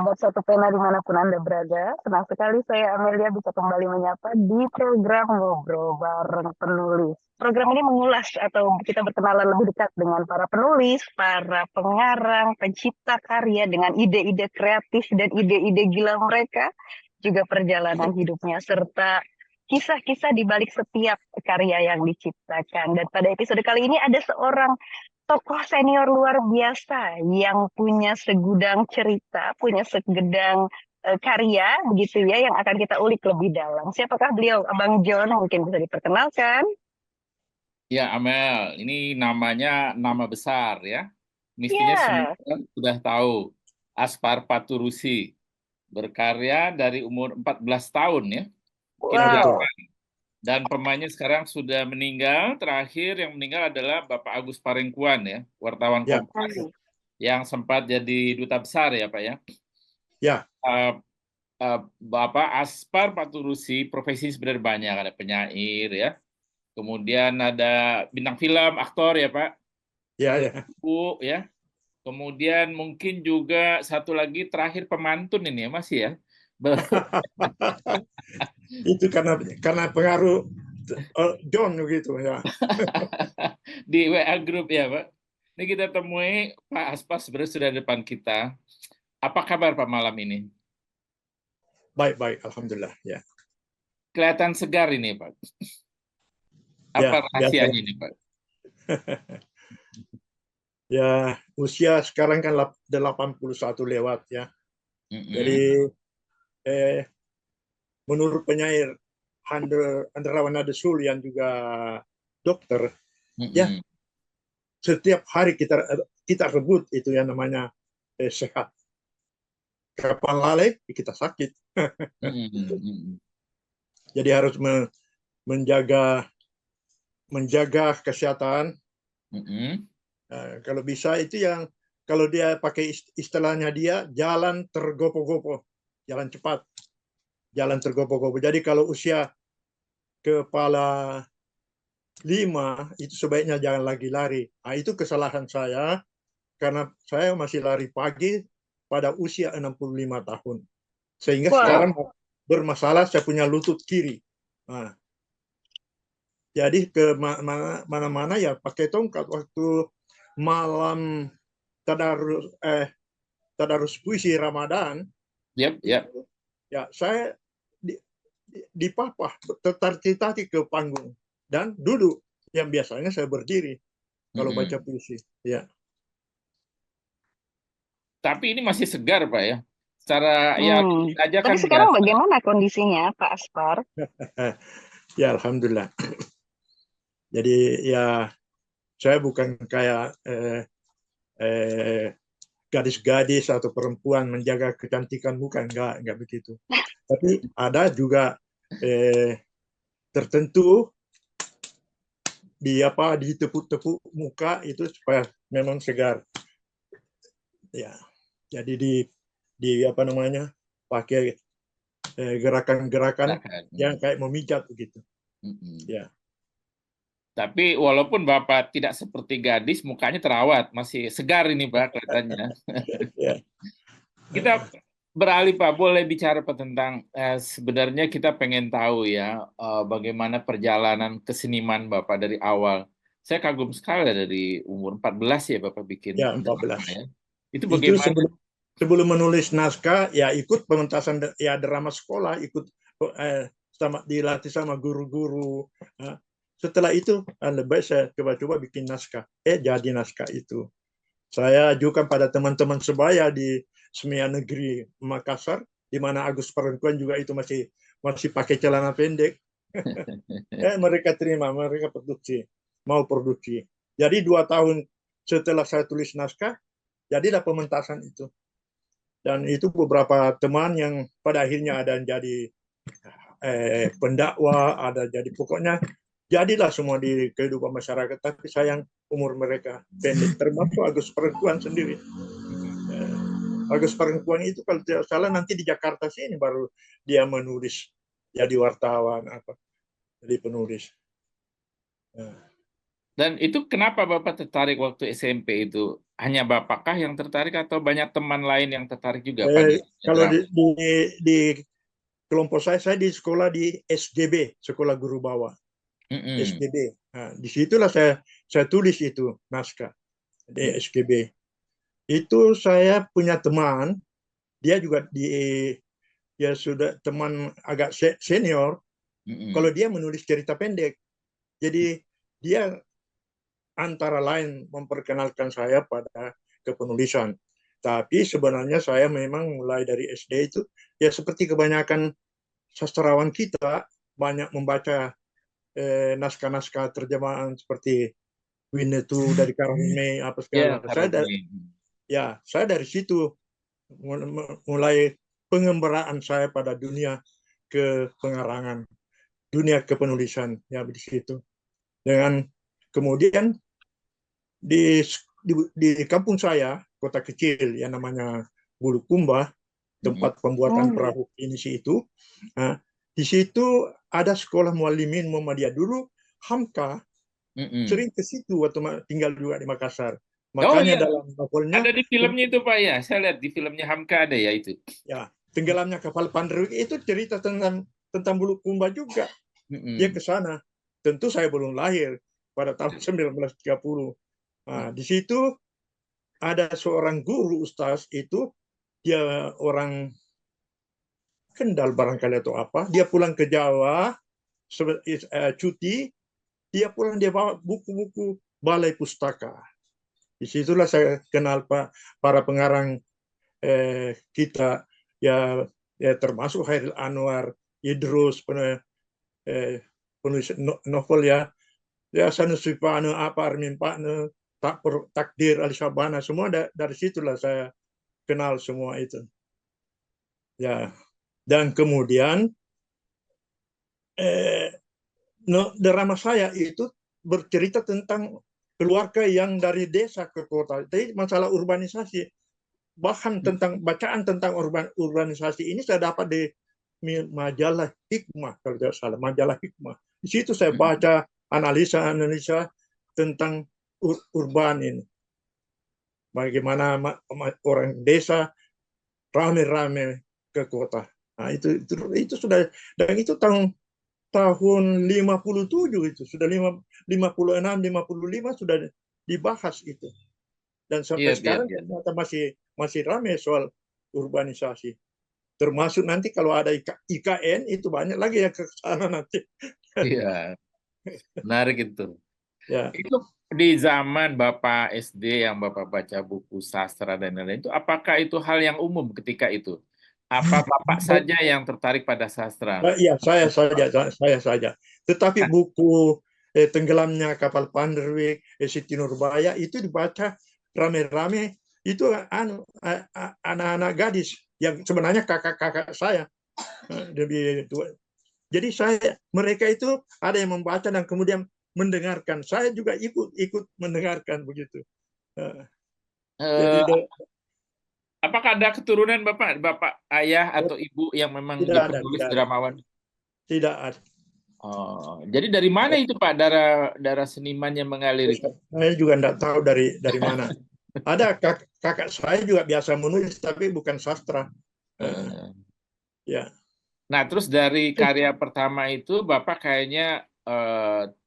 sahabat satu pena dimanapun Anda berada. Senang sekali saya Amelia bisa kembali menyapa di program Ngobrol Bareng Penulis. Program ini mengulas atau kita berkenalan lebih dekat dengan para penulis, para pengarang, pencipta karya dengan ide-ide kreatif dan ide-ide gila mereka, juga perjalanan hidupnya, serta kisah-kisah di balik setiap karya yang diciptakan. Dan pada episode kali ini ada seorang tokoh senior luar biasa yang punya segudang cerita, punya segedang karya begitu ya yang akan kita ulik lebih dalam. Siapakah beliau? Abang John mungkin bisa diperkenalkan. Ya, Amel, ini namanya nama besar ya. Mestinya semua Ya, orang sudah tahu. Aspar Paturusi berkarya dari umur 14 tahun ya. Ya, Kita betul. wow. dan pemainnya sekarang sudah meninggal. Terakhir yang meninggal adalah Bapak Agus Parengkuan ya, wartawan Ya, Kompas yang sempat jadi duta besar ya, Pak ya. ya. Eh, Bapak Aspar Paturusi profesi sebenarnya banyak, ada penyair ya. Kemudian ada bintang film, aktor ya, Pak. Ya, ya. Bu ya. Kemudian mungkin juga satu lagi terakhir pemantun ini ya masih ya. Itu karena pengaruh John gitu ya. Di WA Group ya Pak. Ini kita temui Pak Aspas sebenarnya sudah di depan kita. Apa kabar Pak malam ini? Baik, alhamdulillah ya. Kelihatan segar ini Pak. Ya, Apa biasa. rahasianya ini Pak? Ya, usia sekarang kan 81 lewat ya. Jadi menurut penyair Handrawan Nadesul yang juga dokter, ya setiap hari kita rebut itu yang namanya sehat. Kapan lalai kita sakit. Jadi harus menjaga kesehatan. Kalau bisa itu yang kalau dia pakai istilahnya dia jalan tergopoh-gopoh, jalan cepat, jalan tergopoh-gopoh. Jadi kalau usia kepala 5 itu sebaiknya jangan lagi lari. Nah, itu kesalahan saya karena saya masih lari pagi pada usia 65 tahun. Sehingga Wow. sekarang bermasalah saya punya lutut kiri. Nah, jadi ke mana-mana ya pakai tongkat waktu malam tadarus puisi Ramadan. Yep. Ya saya dipapah tertatih ke panggung dan duduk yang biasanya saya berdiri kalau baca puisi. Ya. Tapi ini masih segar Pak ya. Secara ya aja Tapi kan sekarang biasa. bagaimana kondisinya Pak Aspar? Ya alhamdulillah. Jadi ya saya bukan kayak gadis-gadis atau perempuan menjaga kecantikan, bukan, enggak begitu. Tapi ada juga tertentu ditepuk-tepuk muka itu supaya memang segar. Ya, jadi di apa namanya pakai gerakan-gerakan yang kayak memijat begitu. Ya. Tapi walaupun Bapak tidak seperti gadis, mukanya terawat, masih segar ini Pak kelihatannya. Ya. Kita beralih Pak, boleh bicara Pak tentang sebenarnya kita pengen tahu ya bagaimana perjalanan keseniman Bapak dari awal. Saya kagum sekali dari umur 14 ya Bapak bikin Ya, 14. drama ya. Itu Itu bagaimana? sebelum menulis naskah ya ikut pementasan ya drama sekolah, ikut dilatih sama guru-guru. Setelah itu lebih saya coba-coba bikin naskah. Jadi naskah itu. Saya ajukan pada teman-teman sebaya di Semia Negeri Makassar, di mana Agus Perempuan juga itu masih pakai celana pendek. Mereka terima, mereka mau produksi. Jadi 2 tahun setelah saya tulis naskah, jadilah pementasan itu. Dan itu beberapa teman yang pada akhirnya ada yang jadi pendakwa, ada jadi pokoknya jadilah semua di kehidupan masyarakat. Tapi sayang umur mereka pendek, termasuk Agus Perempuan sendiri. Agus Perempuan itu kalau tidak salah nanti di Jakarta sini baru dia menulis, jadi wartawan, jadi penulis. Nah, Dan itu kenapa Bapak tertarik waktu SMP itu? Hanya Bapakkah yang tertarik atau banyak teman lain yang tertarik juga pada Kalau drama? di kelompok saya di sekolah di SGB, Sekolah Guru Bawah, Mm-mm. SGB. Nah, disitulah saya tulis itu naskah di SGB. Itu saya punya teman, dia juga dia sudah teman agak senior. Mm-mm. Kalau dia menulis cerita pendek, jadi dia antara lain memperkenalkan saya pada kepenulisan. Tapi sebenarnya saya memang mulai dari SD itu ya seperti kebanyakan sastrawan kita banyak membaca naskah-naskah terjemahan seperti Winnetou dari Karame apa Ya, segala. Karome. Saya dari situ mulai pengembaraan saya pada dunia kepengarangan, dunia kepenulisan ya di situ. Dengan kemudian di kampung saya, kota kecil yang namanya Bulukumba, tempat pembuatan perahu pinisi itu. Nah, di situ ada sekolah mualimin Muhammadiyah dulu. Hamka sering ke situ waktu tinggal juga di Makassar. Oh Makanya iya, dalam novelnya ada di filmnya itu Pak ya. Saya lihat di filmnya Hamka ada ya itu. ya tenggelamnya kapal Panderu itu cerita tentang Bulukumba juga. Dia ke sana. Tentu saya belum lahir pada tahun 1930. Nah, di situ ada seorang guru ustaz itu, dia orang Kendal barangkali atau apa, dia pulang ke Jawa cuti, dia pulang dia bawa buku-buku balai pustaka. Disitulah saya kenal para pengarang kita ya, termasuk Hairil Anwar, Idrus, penulis novel ya Sanusi Pane, apa Armin Pane, Takdir Ali Sabana, semua dari situlah saya kenal semua itu. Ya, dan kemudian drama saya itu bercerita tentang keluarga yang dari desa ke kota. Jadi masalah urbanisasi, bahkan tentang bacaan tentang urbanisasi ini saya dapat di majalah Hikmah, kalau tidak salah, majalah Hikmah. Di situ saya baca analisa tentang urban ini. Bagaimana orang desa rame-rame ke kota. Nah, itu sudah, dan itu tahun 57 itu sudah 56 55 sudah dibahas itu, dan sampai sekarang ternyata masih ramai soal urbanisasi, termasuk nanti kalau ada IKN itu banyak lagi yang ke sana nanti. Iya, menarik itu. Ya. Itu di zaman Bapak SD yang Bapak baca buku sastra dan lain-lain itu, apakah itu hal yang umum ketika itu? Apa Bapak saja yang tertarik pada sastra? Iya, saya saja. Tetapi buku Tenggelamnya Kapal Panderweg, Siti Nurbaya itu dibaca rame-rame. Itu anak-anak gadis yang sebenarnya kakak-kakak saya lebih tua. Jadi mereka itu ada yang membaca dan kemudian mendengarkan. Saya juga ikut mendengarkan begitu. Eh, Jadi Apakah ada keturunan Bapak ayah atau ibu yang memang tidak ada, penulis dramawan? tidak ada. Oh, jadi dari mana itu Pak darah seniman yang mengalir itu? Saya juga tidak tahu dari mana. Ada kakak saya juga biasa menulis, tapi bukan sastra. Ya. Nah, terus dari karya pertama itu Bapak kayaknya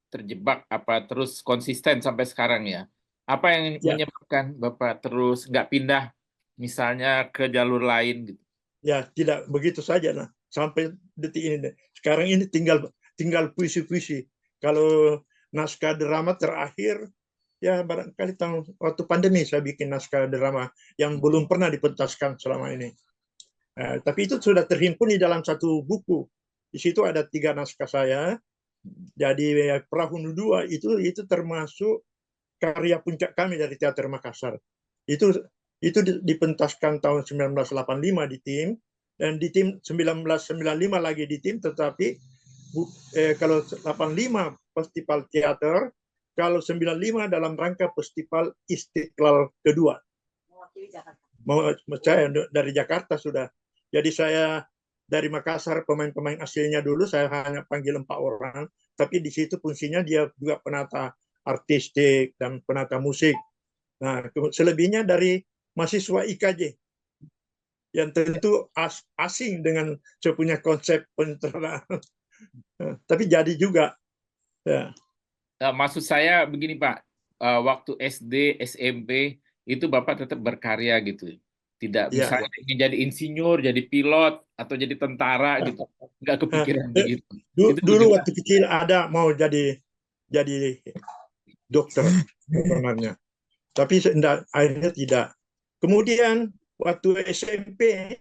terjebak apa terus konsisten sampai sekarang ya? Apa yang menyebabkan Bapak terus nggak pindah misalnya ke jalur lain gitu? Ya, tidak begitu saja nah. Sampai detik ini. Sekarang ini tinggal puisi-puisi. Kalau naskah drama terakhir ya barangkali waktu pandemi saya bikin naskah drama yang belum pernah dipentaskan selama ini. Tapi itu sudah terhimpun di dalam satu buku. Di situ ada 3 naskah saya. Jadi Perahu Nudua itu termasuk karya puncak kami dari Teater Makassar. Itu dipentaskan tahun 1985 di tim, dan di tim 1995 lagi di tim, tetapi kalau 85 festival teater, kalau 95 dalam rangka festival Istiqlal kedua. Saya dari Jakarta sudah. Jadi saya dari Makassar, pemain-pemain aslinya dulu saya hanya panggil 4 orang, tapi di situ fungsinya dia juga penata artistik dan penata musik. Nah, selebihnya dari mahasiswa IKJ yang tentu asing dengan saya punya konsep penyutradaraan. Tapi jadi juga. Ya. Maksud saya begini Pak, waktu SD, SMP itu Bapak tetap berkarya gitu. Tidak Ya, misalnya ingin jadi insinyur, jadi pilot, atau jadi tentara gitu. Nggak kepikiran begitu. Itu dulu juga. waktu kecil ada mau jadi dokter sebenarnya. Tapi akhirnya tidak. Kemudian waktu SMP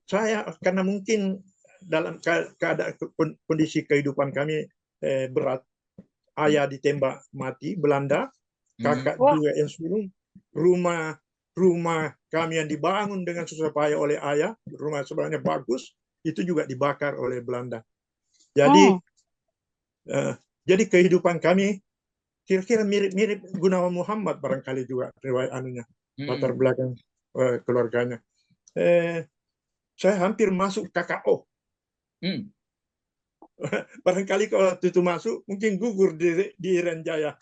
saya karena mungkin dalam keadaan kondisi kehidupan kami berat, ayah ditembak mati Belanda, kakak Wah, juga yang sulung, rumah kami yang dibangun dengan susah payah oleh ayah, rumah sebenarnya bagus, itu juga dibakar oleh Belanda. Jadi jadi kehidupan kami kira-kira mirip-mirip Gunawan Muhammad barangkali juga riwayat latar belakang keluarganya. Saya hampir masuk KKO. Barangkali kalau itu masuk mungkin gugur di Irian Jaya.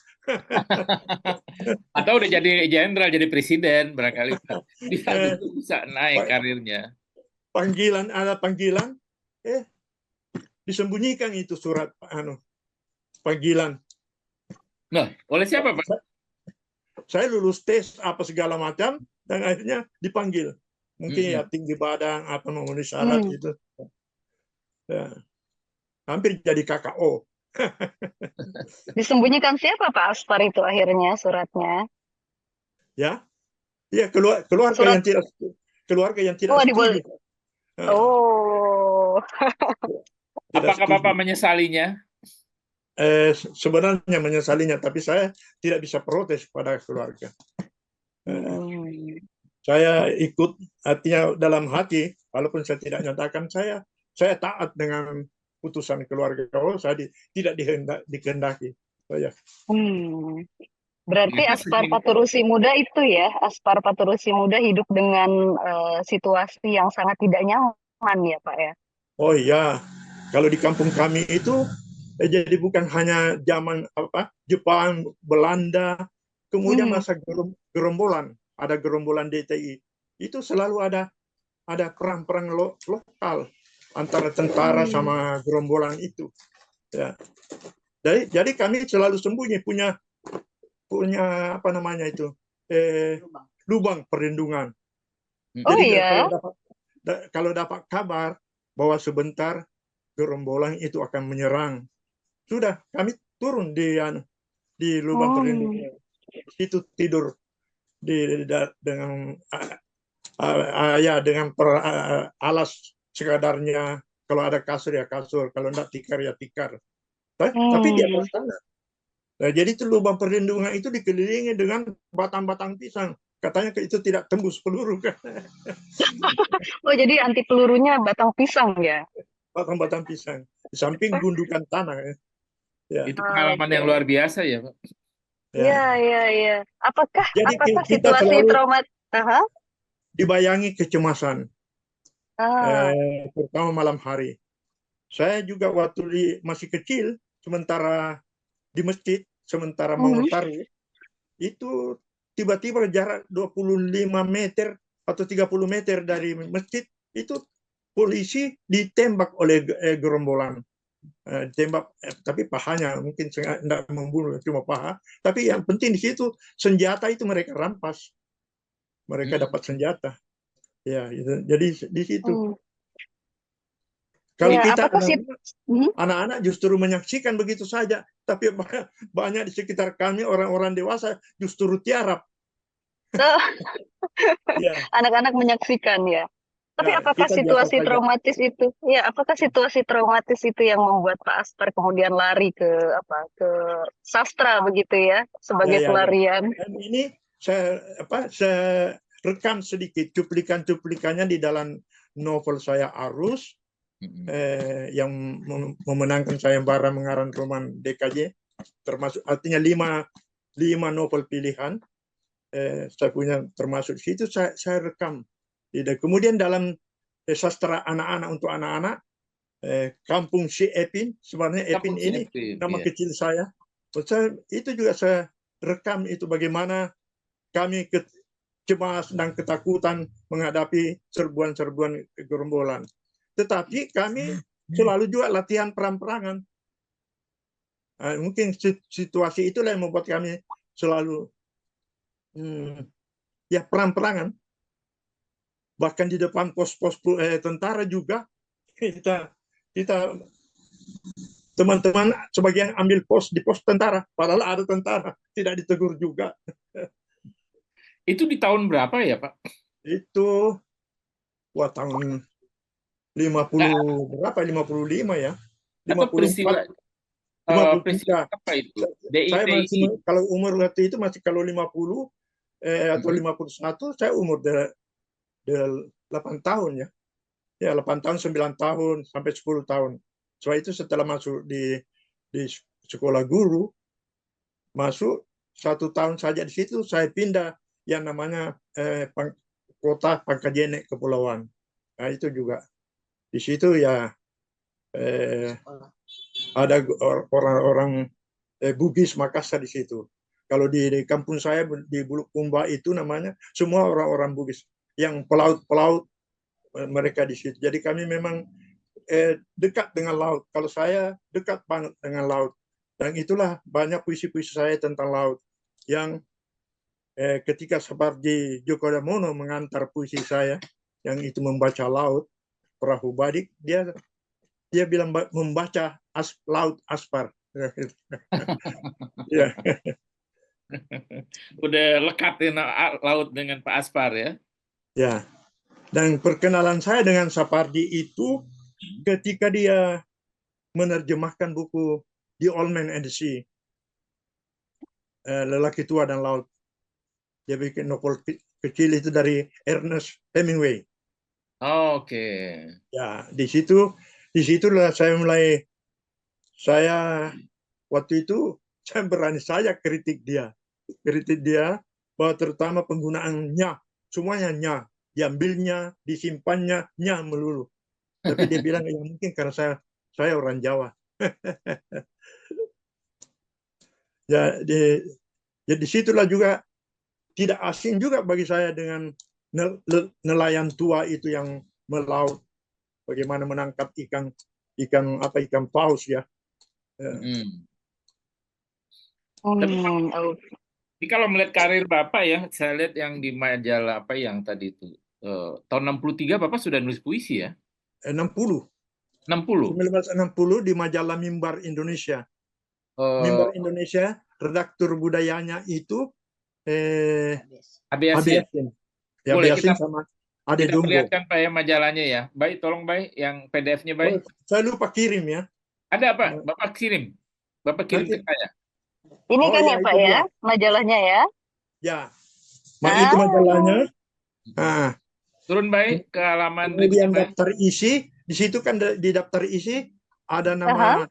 Atau udah jadi jenderal, jadi presiden barangkali bisa naik karirnya. Ada panggilan, disembunyikan itu surat panggilan. Nah, oleh siapa Pak? Saya lulus tes apa segala macam dan akhirnya dipanggil. Mungkin ya tinggi badan atau memenuhi syarat itu. Ya. Hampir jadi KKO. disembunyikan siapa Pak Aspar itu akhirnya suratnya? Ya, keluarga Surat. yang tidak setuju. Oh. Apakah Bapak menyesalinya? Sebenarnya menyesalinya, tapi saya tidak bisa protes pada keluarga. Saya ikut, artinya dalam hati, walaupun saya tidak nyatakan, saya taat dengan putusan keluarga. Saya tidak dikehendaki. Berarti Aspar Paturusi Muda itu ya, Aspar Paturusi Muda hidup dengan situasi yang sangat tidak nyaman ya Pak ya? Oh iya, kalau di kampung kami itu jadi bukan hanya zaman Jepang, Belanda, kemudian masa gerombolan, ada gerombolan DTI, itu selalu ada perang-perang lokal antara tentara sama gerombolan itu. Ya. Jadi kami selalu sembunyi punya apa namanya itu lubang perlindungan. Jadi kalau dapat kabar bahwa sebentar gerombolan itu akan menyerang, sudah kami turun di lubang perlindungan. Itu tidur dengan alas sekadarnya. Kalau ada kasur ya kasur, kalau enggak tikar ya tikar. Tapi di atas tanah. Nah, jadi itu lubang perlindungan itu dikelilingi dengan batang-batang pisang. Katanya itu tidak tembus peluru kan. Oh, jadi anti pelurunya batang pisang ya? Batang-batang pisang. Di samping gundukan tanah. Ya. Itu pengalaman yang luar biasa ya, Pak. Iya. Apakah kita situasi traumat dibayangi kecemasan, terutama malam hari. Saya juga waktu masih kecil, sementara di masjid, sementara mau taruh, itu tiba-tiba jarak 25 meter atau 30 meter dari masjid, itu polisi ditembak oleh gerombolan. Tembak, tapi pahanya mungkin tidak membunuh, cuma paha. Tapi yang penting di situ senjata itu mereka rampas, mereka dapat senjata. Ya, jadi di situ. Kalau kita anak-anak justru menyaksikan begitu saja, tapi banyak di sekitar kami orang-orang dewasa justru tiarap. Anak-anak menyaksikan ya. Tapi apakah situasi traumatis itu? Ya, apakah situasi traumatis itu yang membuat Pak Aspar kemudian lari ke sastra begitu ya, sebagai pelarian? Dan ini saya rekam sedikit cuplikan-cuplikannya di dalam novel saya Arus, yang memenangkan sayembara mengarang roman DKJ, termasuk artinya 5 novel pilihan. Saya punya termasuk situ saya rekam. Kemudian dalam sastra anak-anak untuk anak-anak, Kampung Si Epin, sebenarnya Epin ini nama kecil saya. Itu juga saya rekam itu bagaimana kami cemas dan ketakutan menghadapi serbuan-serbuan gerombolan. Tetapi kami selalu juga latihan perang-perangan. Mungkin situasi itulah yang membuat kami selalu ya perang-perangan. Bahkan di depan pos-pos tentara juga kita teman-teman sebagian ambil pos di pos tentara, padahal ada tentara, tidak ditegur juga. Itu di tahun berapa ya, Pak? Itu tahun 50 berapa? 55 ya. Atau 54, peristiwa 53. apa itu? Saya DITI. masih kalau umur waktu itu masih kalau 50 atau 51 saya umur 8 tahun ya. Ya 8 tahun, 9 tahun sampai 10 tahun. Setelah itu setelah masuk di sekolah guru, masuk 1 tahun saja di situ saya pindah yang namanya kota Pangkajene Kepulauan. Nah itu juga di situ ya ada orang-orang Bugis Makassar di situ. Kalau di kampung saya di Bulukumba itu namanya semua orang-orang Bugis yang pelaut-pelaut mereka di situ. Jadi kami memang dekat dengan laut. Kalau saya dekat banget dengan laut. Dan itulah banyak puisi-puisi saya tentang laut yang ketika Sapardi Djoko Damono mengantar puisi saya yang itu membaca laut perahu badik, dia bilang membaca laut Aspar. Ya. Udah lekat laut dengan Pak Aspar ya. Ya. Dan perkenalan saya dengan Sapardi itu ketika dia menerjemahkan buku The Old Man and the Sea, Lelaki Tua dan Laut. Dia bikin novel kecil itu dari Ernest Hemingway. Oke. Ya, disitulah saya waktu itu saya berani saja kritik dia bahwa terutama penggunaannya semuanya nya, diambilnya, disimpannya nya melulu. Tapi dia bilang ya mungkin karena saya orang Jawa. Ya, disitulah juga tidak asing juga bagi saya dengan nelayan tua itu yang melaut, bagaimana menangkap ikan paus ya. Jadi kalau melihat karir Bapak ya, saya lihat yang di majalah apa yang tadi itu tahun 63 Bapak sudah nulis puisi ya? 60. 60. 1960 di majalah Mimbar Indonesia. Mimbar Indonesia, redaktur budayanya itu Abi Yasin. Ya, boleh Yasin sama Ade kita Jumbo. perlihatkan Pak ya majalahnya ya. Baik, tolong Baik yang PDF-nya Baik. Saya lupa kirim ya. Ada Pak, Bapak kirim. Bapak kirim ke saya. Ini kan ya Pak ya, majalahnya ya. Ya, itu majalahnya. Nah, turun Baik ke halaman kemudian daftar isi, di situ kan di daftar isi ada nama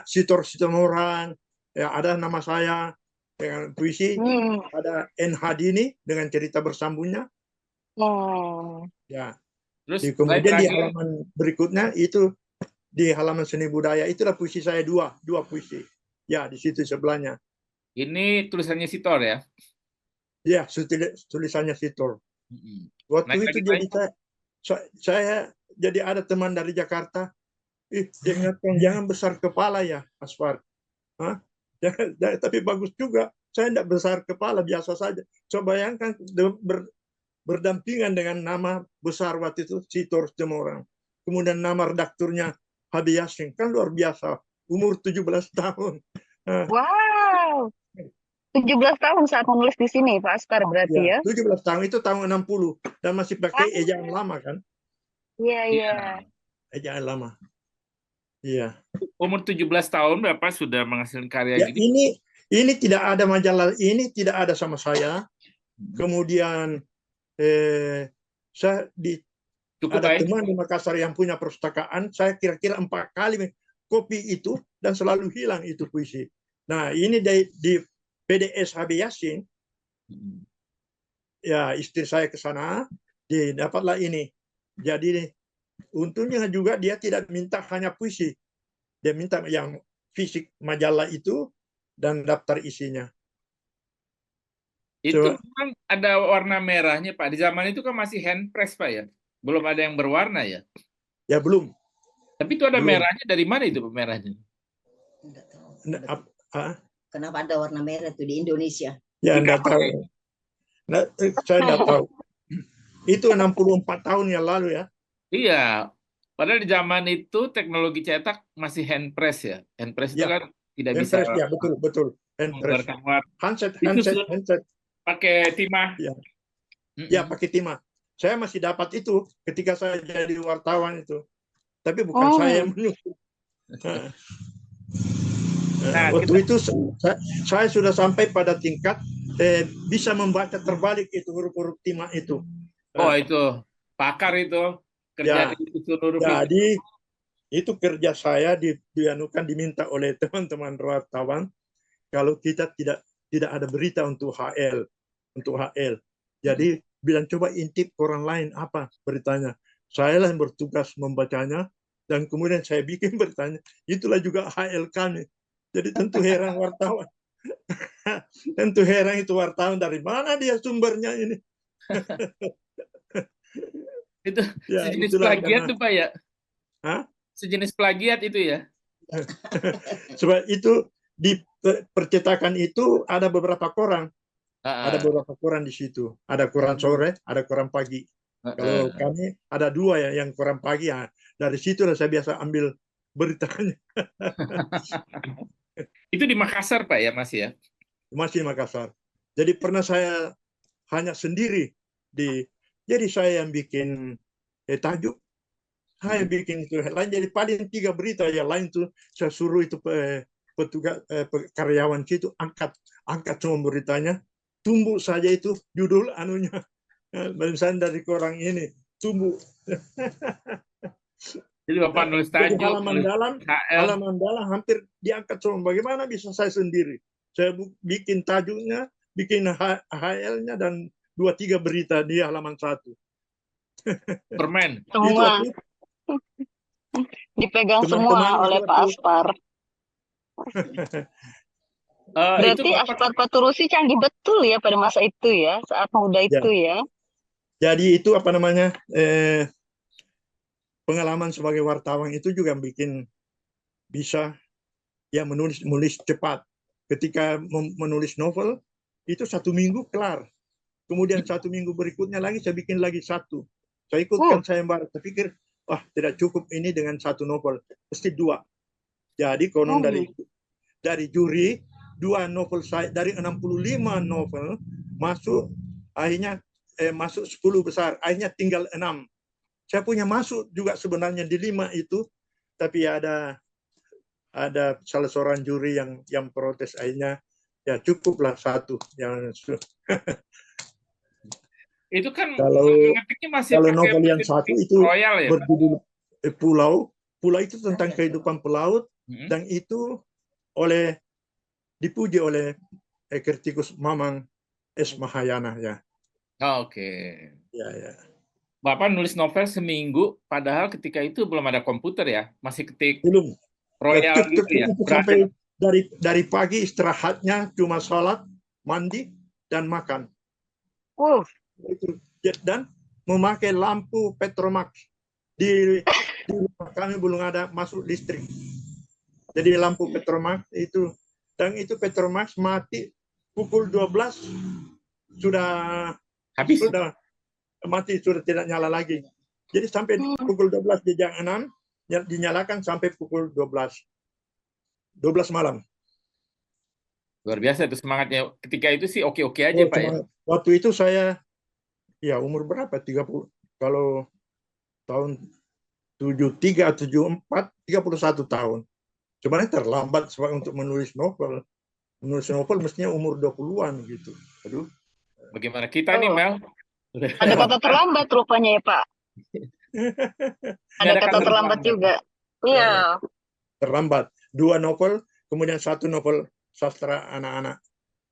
Sitor Sitomorang, ya ada nama saya dengan puisi, ada NH Dini dengan cerita bersambungnya. Ya. Terus Kemudian di halaman berikutnya itu di halaman seni budaya itulah puisi saya dua puisi. Ya, di situ sebelahnya. Ini tulisannya Sitor ya? Ya, tulisannya Sitor. Waktu itu jadi saya jadi ada teman dari Jakarta. Dia ingatkan jangan besar kepala ya, Aspar. Tapi bagus juga. Saya tidak besar kepala, biasa saja. Coba bayangkan berdampingan dengan nama besar waktu itu Sitor Sitomorang. Kemudian nama redakturnya Abi Yasin, kan luar biasa. Umur 17 tahun. Wow. 17 tahun saat menulis di sini Pak Aspar berarti ya? 17 tahun itu tahun 60 dan masih pakai ejaan lama kan? Iya. Ejaan lama. Iya. Umur 17 tahun Bapak sudah menghasilkan karya ya, gini? Ini tidak ada majalah, ini tidak ada sama saya. Kemudian saya ada teman di Makassar yang punya perpustakaan, saya kira-kira 4 kali kopi itu dan selalu hilang itu puisi. Nah, ini di PDS Abi Yasin, ya istri saya ke sana, dapatlah ini. Jadi untungnya juga dia tidak minta hanya puisi, dia minta yang fisik majalah itu dan daftar isinya. Itu So, kan ada warna merahnya, Pak. Di zaman itu kan masih hand press, Pak, ya? Belum ada yang berwarna, ya? ya belum. Tapi itu ada Belum. merahnya, dari mana itu merahnya? Enggak tahu. Kenapa ada warna merah tuh di Indonesia? Ya, Di enggak kapal, tahu. Saya enggak tahu. Itu 64 tahun yang lalu ya. Iya. Padahal di zaman itu teknologi cetak masih hand press, ya. Hand press itu Ya. kan tidak Hand bisa press, ya betul. Hand press. mengeluarkan warna. Handset. Pakai timah. Ya. Ya, pakai timah. Saya masih dapat itu ketika saya jadi wartawan itu. Tapi bukan saya yang menyusun. Nah, waktu itu saya sudah sampai pada tingkat bisa membaca terbalik itu huruf-huruf timah itu. Oh, itu pakar itu kerja Ya, di susun huruf itu. jadi itu kerja saya diminta oleh teman-teman wartawan kalau kita tidak ada berita untuk HL. Jadi bilang coba intip koran lain apa beritanya. Saya lah yang bertugas membacanya dan kemudian saya bikin beritanya. Itulah juga HL kami. Jadi tentu heran wartawan. Tentu heran itu wartawan dari mana dia sumbernya ini. Itu Ya, sejenis itulah plagiat karena, tuh, Pak, ya? Hah? Sejenis plagiat itu ya? Sebab itu di percetakan itu ada beberapa koran. Ada beberapa koran di situ. Ada koran sore, ada koran pagi. Kalau kami ada dua ya, yang koran pagi ya. Dari situ saya biasa ambil beritanya. Itu di Makassar, Pak, ya, Mas, ya? Masih Makassar. Jadi pernah saya hanya sendiri jadi saya yang bikin tajuk, saya bikin itu lain. Jadi paling 3 berita yang lain tuh saya suruh itu petugas karyawan situ angkat semua beritanya, tumbuh saja itu judul anunya. Misalnya dari koran ini tumbuh. Jadi Bapak nulis tajuk, halaman dalam hampir diangkat semua. Bagaimana bisa saya sendiri? Saya bikin tajuknya, bikin HL-nya dan 2-3 berita di halaman 1. Permen. Semua dipegang semua oleh Pak Aspar. Berarti Aspar Paturusi canggih betul ya pada masa itu ya, saat muda itu ya. Jadi itu apa namanya, pengalaman sebagai wartawan itu juga bikin bisa ya menulis cepat. Ketika menulis novel itu 1 minggu kelar. Kemudian 1 minggu berikutnya lagi saya bikin lagi 1. Saya ikutkan sayembara. Saya pikir wah tidak cukup ini dengan 1 novel, mesti 2. Jadi konon dari juri 2 novel saya dari 65 novel masuk, akhirnya masuk 10 besar, akhirnya tinggal 6. Saya punya masuk juga sebenarnya di 5 itu, tapi ada salah seorang juri yang protes, akhirnya ya cukuplah 1 yang itu kan kalau masih novel yang 1 itu royal, ya, berjudul Pulau itu tentang kehidupan pelaut, dan itu dipuji oleh kritikus Mamang S. Mahayana ya. Oke. Ya. Bapak nulis novel seminggu, padahal ketika itu belum ada komputer ya, masih ketik belum royal gitu ya. Sampai dari pagi istirahatnya cuma sholat, mandi dan makan. Dan memakai lampu Petromax. Di rumah kami belum ada masuk listrik. Jadi lampu Petromax itu, dan itu Petromax mati pukul 12 sudah habis, sudah mati, sudah tidak nyala lagi. Jadi sampai pukul 12 di jam 6 dinyalakan sampai pukul 12 malam. Luar biasa itu semangatnya. Ketika itu sih oke-oke aja, Pak ya. Waktu itu saya ya umur berapa? 30. Kalau tahun 73 atau 74, 31 tahun. Sebenarnya terlambat untuk menulis novel. Menulis novel mestinya umur 20-an gitu. Aduh. Bagaimana kita nih, Mel? Ada kata terlambat rupanya ya, Pak. Ada kata terlambat juga. Iya. Terlambat. 2 novel, kemudian 1 novel sastra anak-anak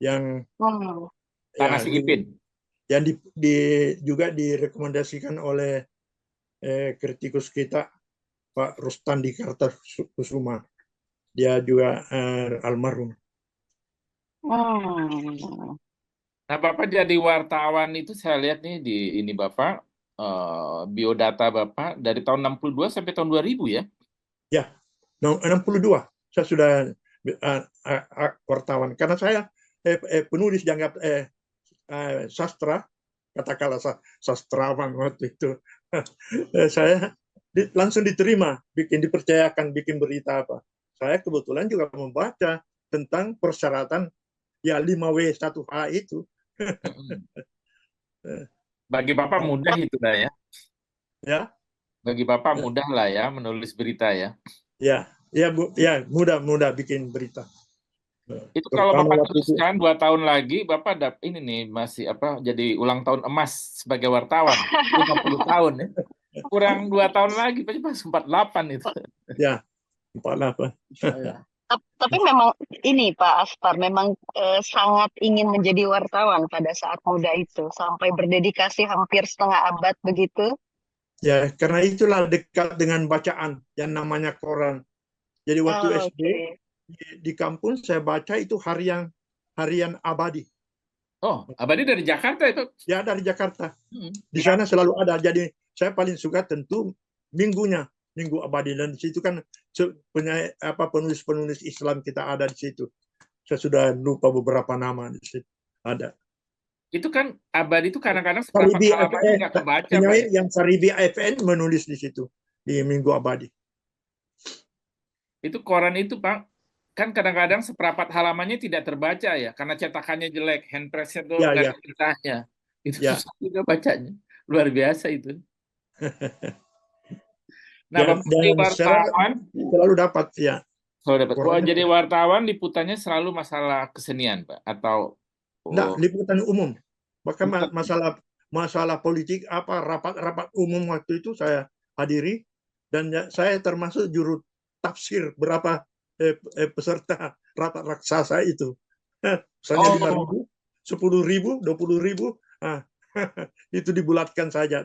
yang Tanah Si Ipin. Yang juga direkomendasikan oleh kritikus kita Pak Rustandi Kartakusuma. dia juga almarhum. Hmm. Nah, Bapak jadi wartawan itu saya lihat nih di ini Bapak, biodata Bapak dari tahun 62 sampai tahun 2000 ya? Ya, 62 saya sudah wartawan karena saya penulis dianggap sastra, katakanlah sastrawan waktu itu. Saya langsung diterima, dipercayakan bikin berita apa. Saya kebetulan juga membaca tentang persyaratan ya 5W1H itu. Bagi Bapak mudah itu lah ya. Ya, Bagi Bapak mudah lah ya menulis berita ya. ya, mudah bikin berita. Itu kalau Terutama Bapak waktu itu. teruskan 2 tahun lagi, Bapak ini nih masih apa jadi ulang tahun emas sebagai wartawan 50 tahun ya. Kurang 2 tahun lagi, pasti pas 48 itu. Ya, 48. Tapi memang ini Pak Aspar memang sangat ingin menjadi wartawan pada saat muda itu sampai berdedikasi hampir setengah abad begitu. Ya, karena itulah dekat dengan bacaan yang namanya koran. Jadi waktu SD di kampung saya baca itu harian abadi. Oh, abadi dari Jakarta itu? Ya, dari Jakarta. Di sana selalu ada. Jadi saya paling suka tentu Minggu Abadi, dan di situ kan punya penulis-penulis Islam kita ada di situ. Saya sudah lupa beberapa nama di situ ada. Itu kan Abadi itu kadang-kadang seperempat halamannya nggak kebaca, Pak. Yang Saribi FN menulis di situ di Minggu Abadi. Itu koran itu, Pak, kan kadang-kadang seperempat halamannya tidak terbaca ya karena cetakannya jelek, handpressnya tuh nggak ada ceritanya. Itu susah juga bacanya. Luar biasa itu. Nah, Bapak jadi wartawan selalu dapat ya. Selalu dapat. Wah, jadi wartawan liputannya selalu masalah kesenian, Pak, atau enggak, liputan umum. Bahkan masalah politik rapat-rapat umum waktu itu saya hadiri, dan saya termasuk juru tafsir berapa peserta rapat raksasa itu. Misalnya 5.000, 10.000, 20.000, itu dibulatkan saja.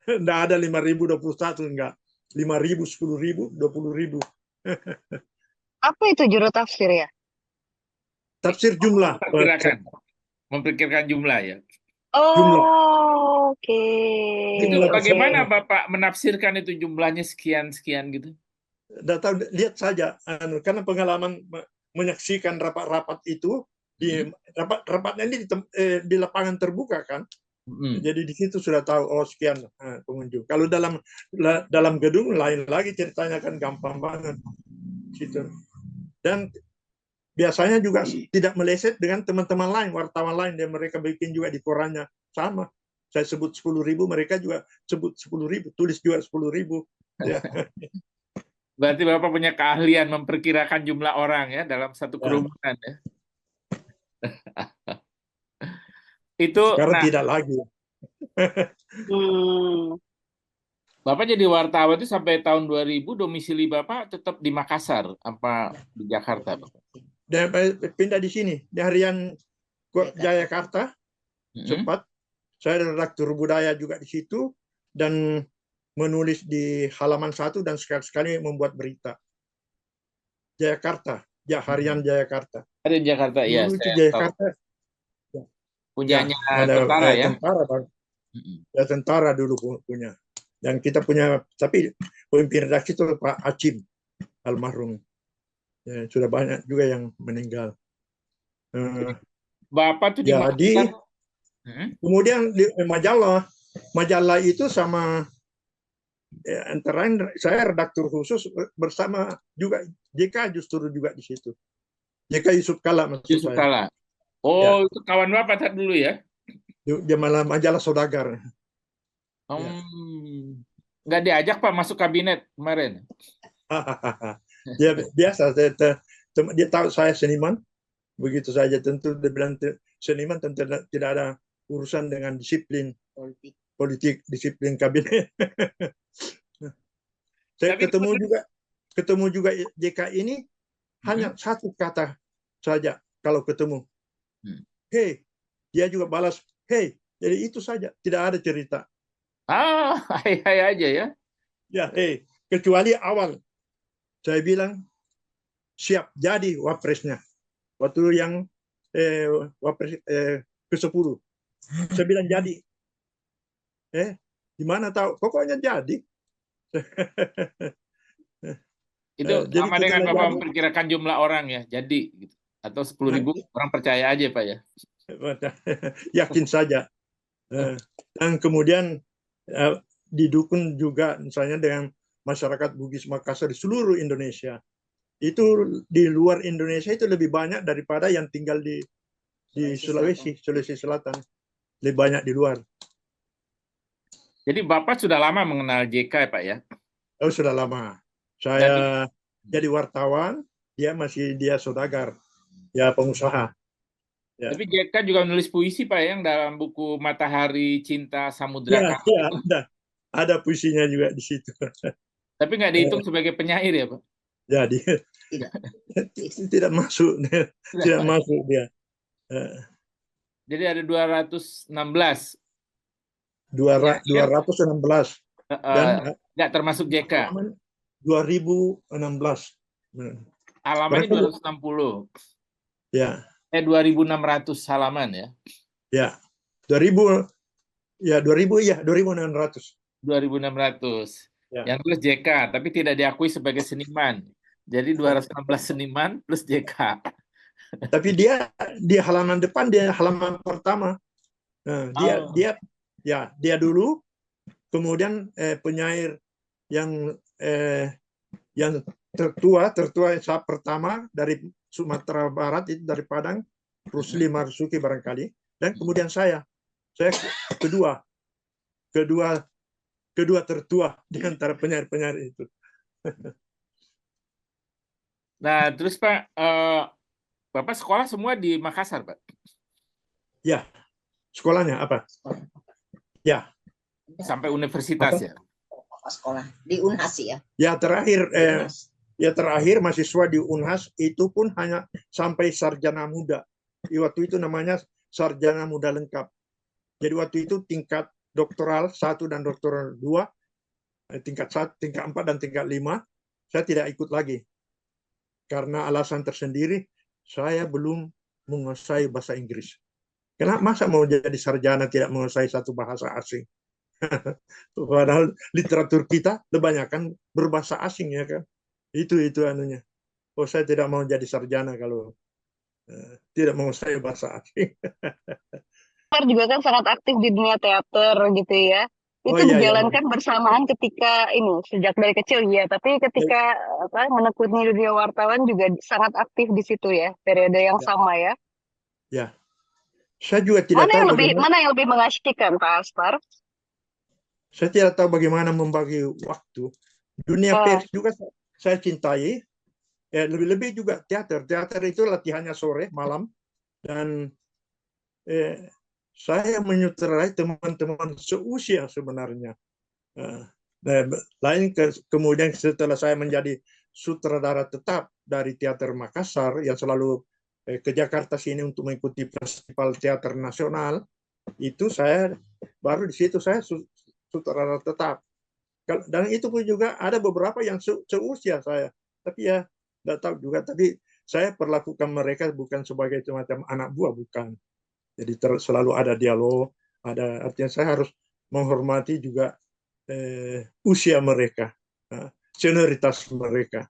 Enggak ada 5.000, 21, enggak. 5.000, 10.000, 20.000. Apa itu juru tafsir ya? Tafsir jumlah. Memperkirakan jumlah ya. Oh, oke. Itu bagaimana Bapak menafsirkan itu jumlahnya sekian-sekian gitu? Lihat saja, karena pengalaman menyaksikan rapat-rapat itu, rapatnya ini di lapangan terbuka kan. Jadi di situ sudah tahu, oh sekian pengunjung. Kalau dalam gedung lain lagi ceritanya, kan gampang banget gitu. Dan biasanya juga tidak meleset dengan teman-teman lain, wartawan lain, dan mereka bikin juga di korannya sama. Saya sebut 10.000, mereka juga sebut 10.000, tulis juga 10.000. Ya. Berarti Bapak punya keahlian memperkirakan jumlah orang ya dalam satu kerumunan ya. Itu sekarang tidak lagi. Bapak jadi wartawan itu sampai tahun 2000, domisili Bapak tetap di Makassar apa di Jakarta, Bapak? Dan pindah di sini, di harian Jayakarta. Sempat saya redaktur budaya juga di situ, dan menulis di halaman 1, dan sekali-sekali membuat berita. Jayakarta, harian Jayakarta. Harian Jakarta, ya. Jayakarta. Punyanya tentara ya? Tentara, Bang. Ya, tentara dulu punya. Dan kita punya, tapi pemimpin redaksi itu Pak Acim, almarhum. Ya, sudah banyak juga yang meninggal. Bapak tuh di jadi, kemudian di majalah itu sama antara lain saya redaktur khusus bersama juga JK, justru juga di situ. JK Yusuf Kala maksud Yusuf Kala. Oh, itu kawan Bapak dulu ya? Dia majalah Saudagar. Nggak diajak Pak masuk kabinet kemarin? Ya biasa, dia tahu saya seniman, begitu saja. Tentu dia bilang seniman tentu tidak ada urusan dengan disiplin politik, disiplin kabinet. Saya ketemu juga JK ini hanya satu kata saja kalau ketemu. Hey, dia juga balas hey. Jadi itu saja, tidak ada cerita. Hai aja ya. Ya, hey. Kecuali awal saya bilang siap jadi wapresnya. Waktu yang wapres ke-10, saya bilang jadi. Gimana tahu? Pokoknya jadi. Itu Jadi sama dengan setelah Bapak jadi, memperkirakan jumlah orang ya, jadi gitu. Atau 10.000 orang percaya aja Pak ya. yakin saja. Dan kemudian didukung juga misalnya dengan masyarakat Bugis Makassar di seluruh Indonesia. Itu di luar Indonesia itu lebih banyak daripada yang tinggal di Sulawesi Selatan. Lebih banyak di luar. Jadi Bapak sudah lama mengenal JK ya Pak ya? Oh, sudah lama. Saya jadi wartawan, dia saudagar, ya pengusaha. Ya. Tapi JK juga menulis puisi Pak yang dalam buku Matahari Cinta Samudra Ya, Kasih. ada puisinya juga di situ. Tapi nggak dihitung sebagai penyair ya Pak? Jadi tidak masuk, tidak masuk dia. Jadi ada 216. 216 dan nggak termasuk JK. 2016. Halamannya 260. Ya. 2.600 halaman ya. Ya. 2000 ya 2.600. 2.600. Ya. Yang tulis JK, tapi tidak diakui sebagai seniman. Jadi 216 seniman plus JK. Tapi dia di halaman depan, dia halaman pertama. Nah, dia dulu, kemudian penyair yang tertua saat pertama dari Sumatera Barat itu dari Padang, Rusli Marzuki barangkali, dan kemudian saya kedua tertua di antara penyair-penyair itu. Nah, terus Pak, Bapak sekolah semua di Makassar, Pak? Ya, sekolahnya apa? Ya. Sampai universitas ya? Sekolah di Unhas ya? Ya terakhir mahasiswa di Unhas itu pun hanya sampai sarjana muda. Waktu itu namanya sarjana muda lengkap. Jadi waktu itu tingkat doktoral 1 dan doktoral 2, tingkat 1, tingkat 4 dan tingkat 5, saya tidak ikut lagi. Karena alasan tersendiri, saya belum menguasai bahasa Inggris. Kenapa masa mau jadi sarjana tidak menguasai satu bahasa asing? Padahal literatur kita kebanyakan berbahasa asing ya kan. Itu anunya. Oh, saya tidak mau jadi sarjana kalau tidak menguasai bahasa asing. Juga kan sangat aktif di dunia teater gitu ya. Itu dijalankan bersamaan ketika ini sejak dari kecil ya, tapi ketika menekuni dunia wartawan juga sangat aktif di situ ya, periode yang sama ya. Ya. Saya juga tidak tahu mana yang lebih mengasyikkan Pak Aspar? Saya tidak tahu bagaimana membagi waktu. Dunia pers juga saya cintai. Ya, lebih-lebih juga teater. Teater itu latihannya sore, malam. Dan saya menyutradarai teman-teman seusia sebenarnya. Kemudian setelah saya menjadi sutradara tetap dari Teater Makassar yang selalu ke Jakarta sini untuk mengikuti festival teater nasional, itu saya baru di situ saya sutradara tetap. Dan itu pun juga ada beberapa yang seusia saya, tapi ya tidak tahu juga. Tapi saya perlakukan mereka bukan sebagai semacam anak buah, bukan. Jadi selalu ada dialog, artinya saya harus menghormati juga usia mereka, senioritas mereka.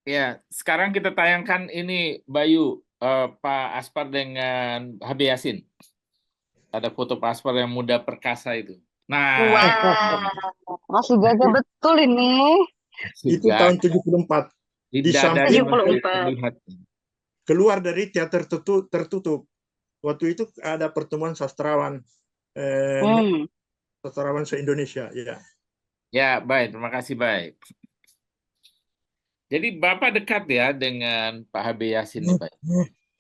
Ya, sekarang kita tayangkan ini Bayu, Pak Aspar dengan HB Yasin. Ada foto Pak Aspar yang muda perkasa itu. Nah, masih gagah betul ini. Itu tahun 74. Di samping keluar dari teater tertutup. Waktu itu ada pertemuan sastrawan se-Indonesia. Ya, baik. Terima kasih, baik. Jadi Bapak dekat ya dengan Pak HB Yasin nih, Pak?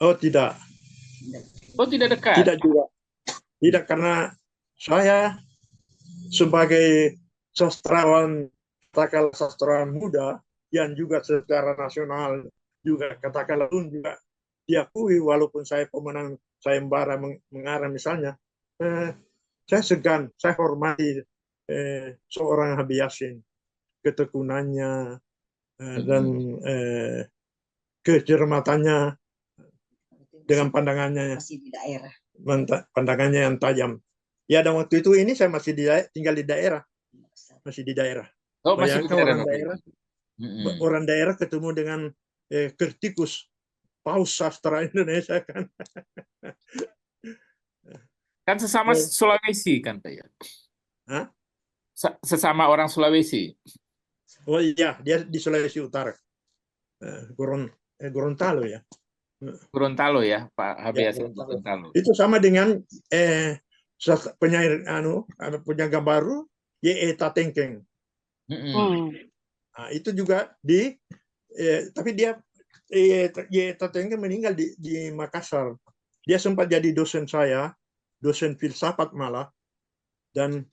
Oh, tidak. Oh, tidak dekat? Tidak juga. Tidak, karena saya sebagai sastrawan, katakanlah sastrawan muda, yang juga secara nasional juga katakanlah pun juga diakui, walaupun saya pemenang sayembara mengarang misalnya, saya segan, saya hormati seorang HB Yasin, ketekunannya, dan kecermatannya dengan pandangannya masih di daerah. pandangannya yang tajam. Ya, dan waktu itu ini saya masih tinggal di daerah, masih di daerah. Oh, masih di Bayangkan daerah orang waktu daerah, itu. orang daerah ketemu dengan kritikus paus sastra Indonesia kan. Kan sesama Sulawesi kan Pak ya? Hah? Sesama orang Sulawesi. Oh iya, dia di Sulawesi Utara, Gorontalo ya. Gorontalo ya, Pak Ya, Habias Gorontalo. Gorontalo. Itu sama dengan penyair penyaga baru Y.E. Tatengkeng. Nah, itu juga tapi dia Y.E. Tatengkeng meninggal di Makassar. Dia sempat jadi dosen saya, dosen filsafat malah, dan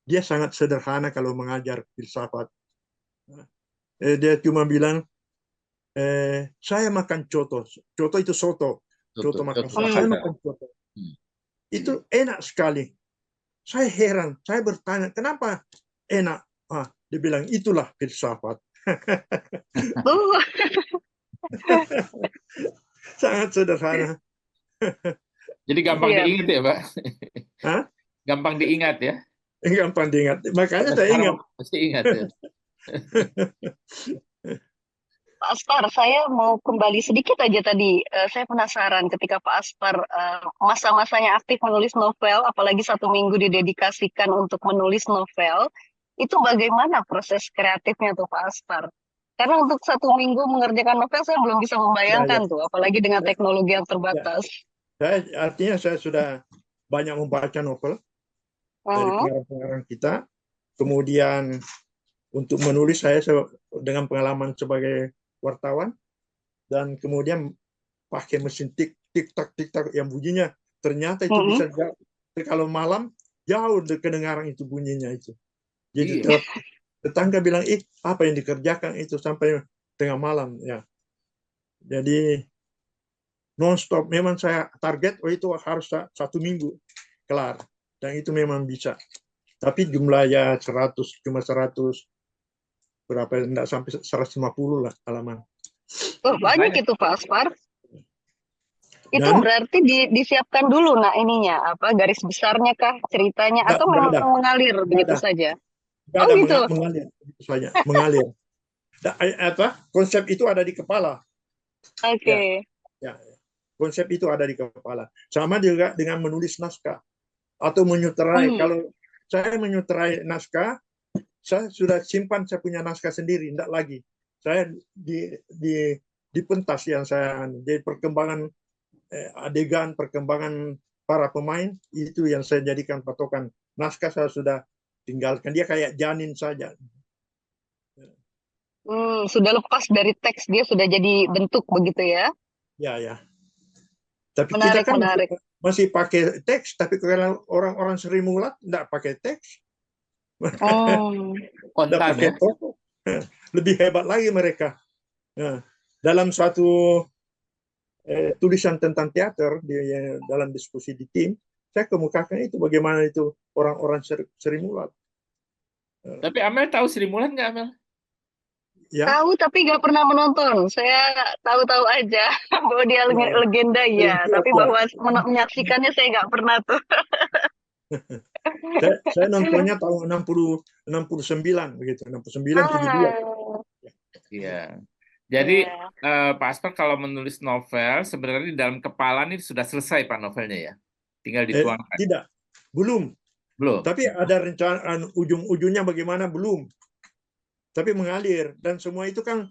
dia sangat sederhana kalau mengajar filsafat. Dia cuma bilang, saya makan coto itu soto Makassar. Saya makan coto. Itu enak sekali. Saya heran, saya bertanya, kenapa enak? Dia bilang, itulah filsafat. Sangat sederhana. Jadi gampang diingat ya, Pak? Hah? Gampang diingat ya? Gampang diingat. Makanya saya ingat. Pasti ingat ya. Pak Aspar, saya mau kembali sedikit aja tadi. Saya penasaran ketika Pak Aspar masa-masanya aktif menulis novel, apalagi 1 minggu didedikasikan untuk menulis novel, itu bagaimana proses kreatifnya tuh Pak Aspar? Karena untuk 1 minggu mengerjakan novel saya belum bisa membayangkan tuh, apalagi dengan teknologi yang terbatas. Artinya saya sudah banyak membaca novel dari pengarang-pengarang kita. Kemudian untuk menulis saya dengan pengalaman sebagai wartawan, dan kemudian pakai mesin tik-tak yang bunyinya ternyata itu bisa kalau malam jauh kedengaran itu bunyinya itu. Jadi tetangga bilang, apa yang dikerjakan itu sampai tengah malam ya. Jadi non-stop. Memang saya target itu harus 1 minggu kelar, dan itu memang bisa. Tapi jumlahnya 100, cuma 100 berapa, enggak sampai 150 lah halaman. Oh, banyak itu Pak Aspar. Itu Dan berarti disiapkan dulu ininya, apa garis besarnya kah, ceritanya, atau memang mengalir begitu saja? Enggak ada gitu. Mengalir begitu saja, mengalir. Konsep itu ada di kepala. Oke. Ya, konsep itu ada di kepala. Sama juga dengan menulis naskah atau menyutrarai. Kalau saya menyutrarai naskah, saya sudah simpan, saya punya naskah sendiri, enggak lagi. Saya di pentas yang saya, di perkembangan adegan, perkembangan para pemain, itu yang saya jadikan patokan. Naskah saya sudah tinggalkan, dia kayak janin saja. Sudah lepas dari teks, dia sudah jadi bentuk begitu ya? Ya. Tapi menarik, kita kan menarik. masih pakai teks, tapi kalau orang-orang Sri Mulat enggak pakai teks. Enggak pakai toko. Lebih hebat lagi mereka. Nah, dalam suatu tulisan tentang teater dalam diskusi di tim, saya kemukakan itu bagaimana itu orang-orang Sri Mulat. Tapi Amel tahu Sri Mulat nggak, Amel? Ya. Tahu tapi nggak pernah menonton. Saya tahu-tahu aja bahwa dia legenda ya, tapi bahwa menyaksikannya saya nggak pernah tuh. saya nontonnya tahun 69 begitu, 69 72. Iya. Jadi Pak Aspar kalau menulis novel sebenarnya di dalam kepala ini sudah selesai Pak novelnya ya, tinggal dituangkan. Tidak, belum. Tapi ada rencana ujung-ujungnya bagaimana belum. Tapi mengalir, dan semua itu kan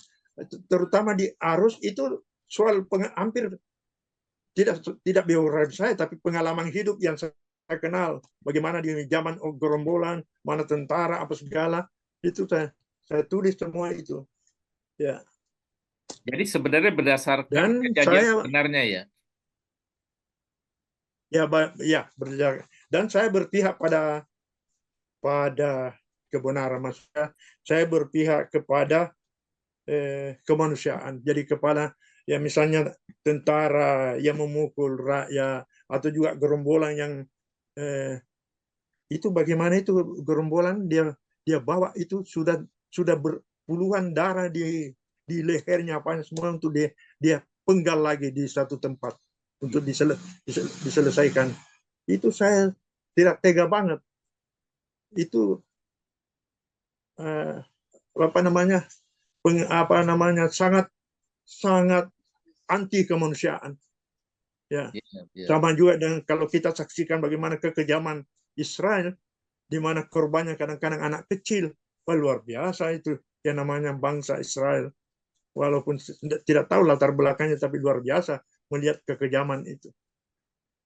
terutama di Arus itu soal hampir tidak biografi saya, tapi pengalaman hidup yang saya kenal. Bagaimana di zaman gerombolan, mana tentara apa segala, itu saya tulis semua itu. Ya. Jadi sebenarnya berdasarkan kejadian sebenarnya ya. Ya, berdasarkan. Dan saya berpihak pada kebenaran, maksudnya saya berpihak kepada kemanusiaan. Jadi kepada ya misalnya tentara yang memukul rakyat, atau juga gerombolan yang itu bagaimana itu gerombolan dia bawa itu sudah puluhan darah di lehernya apa semua untuk dia penggal lagi di satu tempat untuk diselesaikan. Itu saya tidak tega banget. Itu apa namanya sangat sangat anti kemanusiaan. Ya, sama juga dengan kalau kita saksikan bagaimana kekejaman Israel, di mana korbannya kadang-kadang anak kecil. Wah, luar biasa itu yang namanya bangsa Israel. Walaupun tidak tahu latar belakangnya, tapi luar biasa melihat kekejaman itu.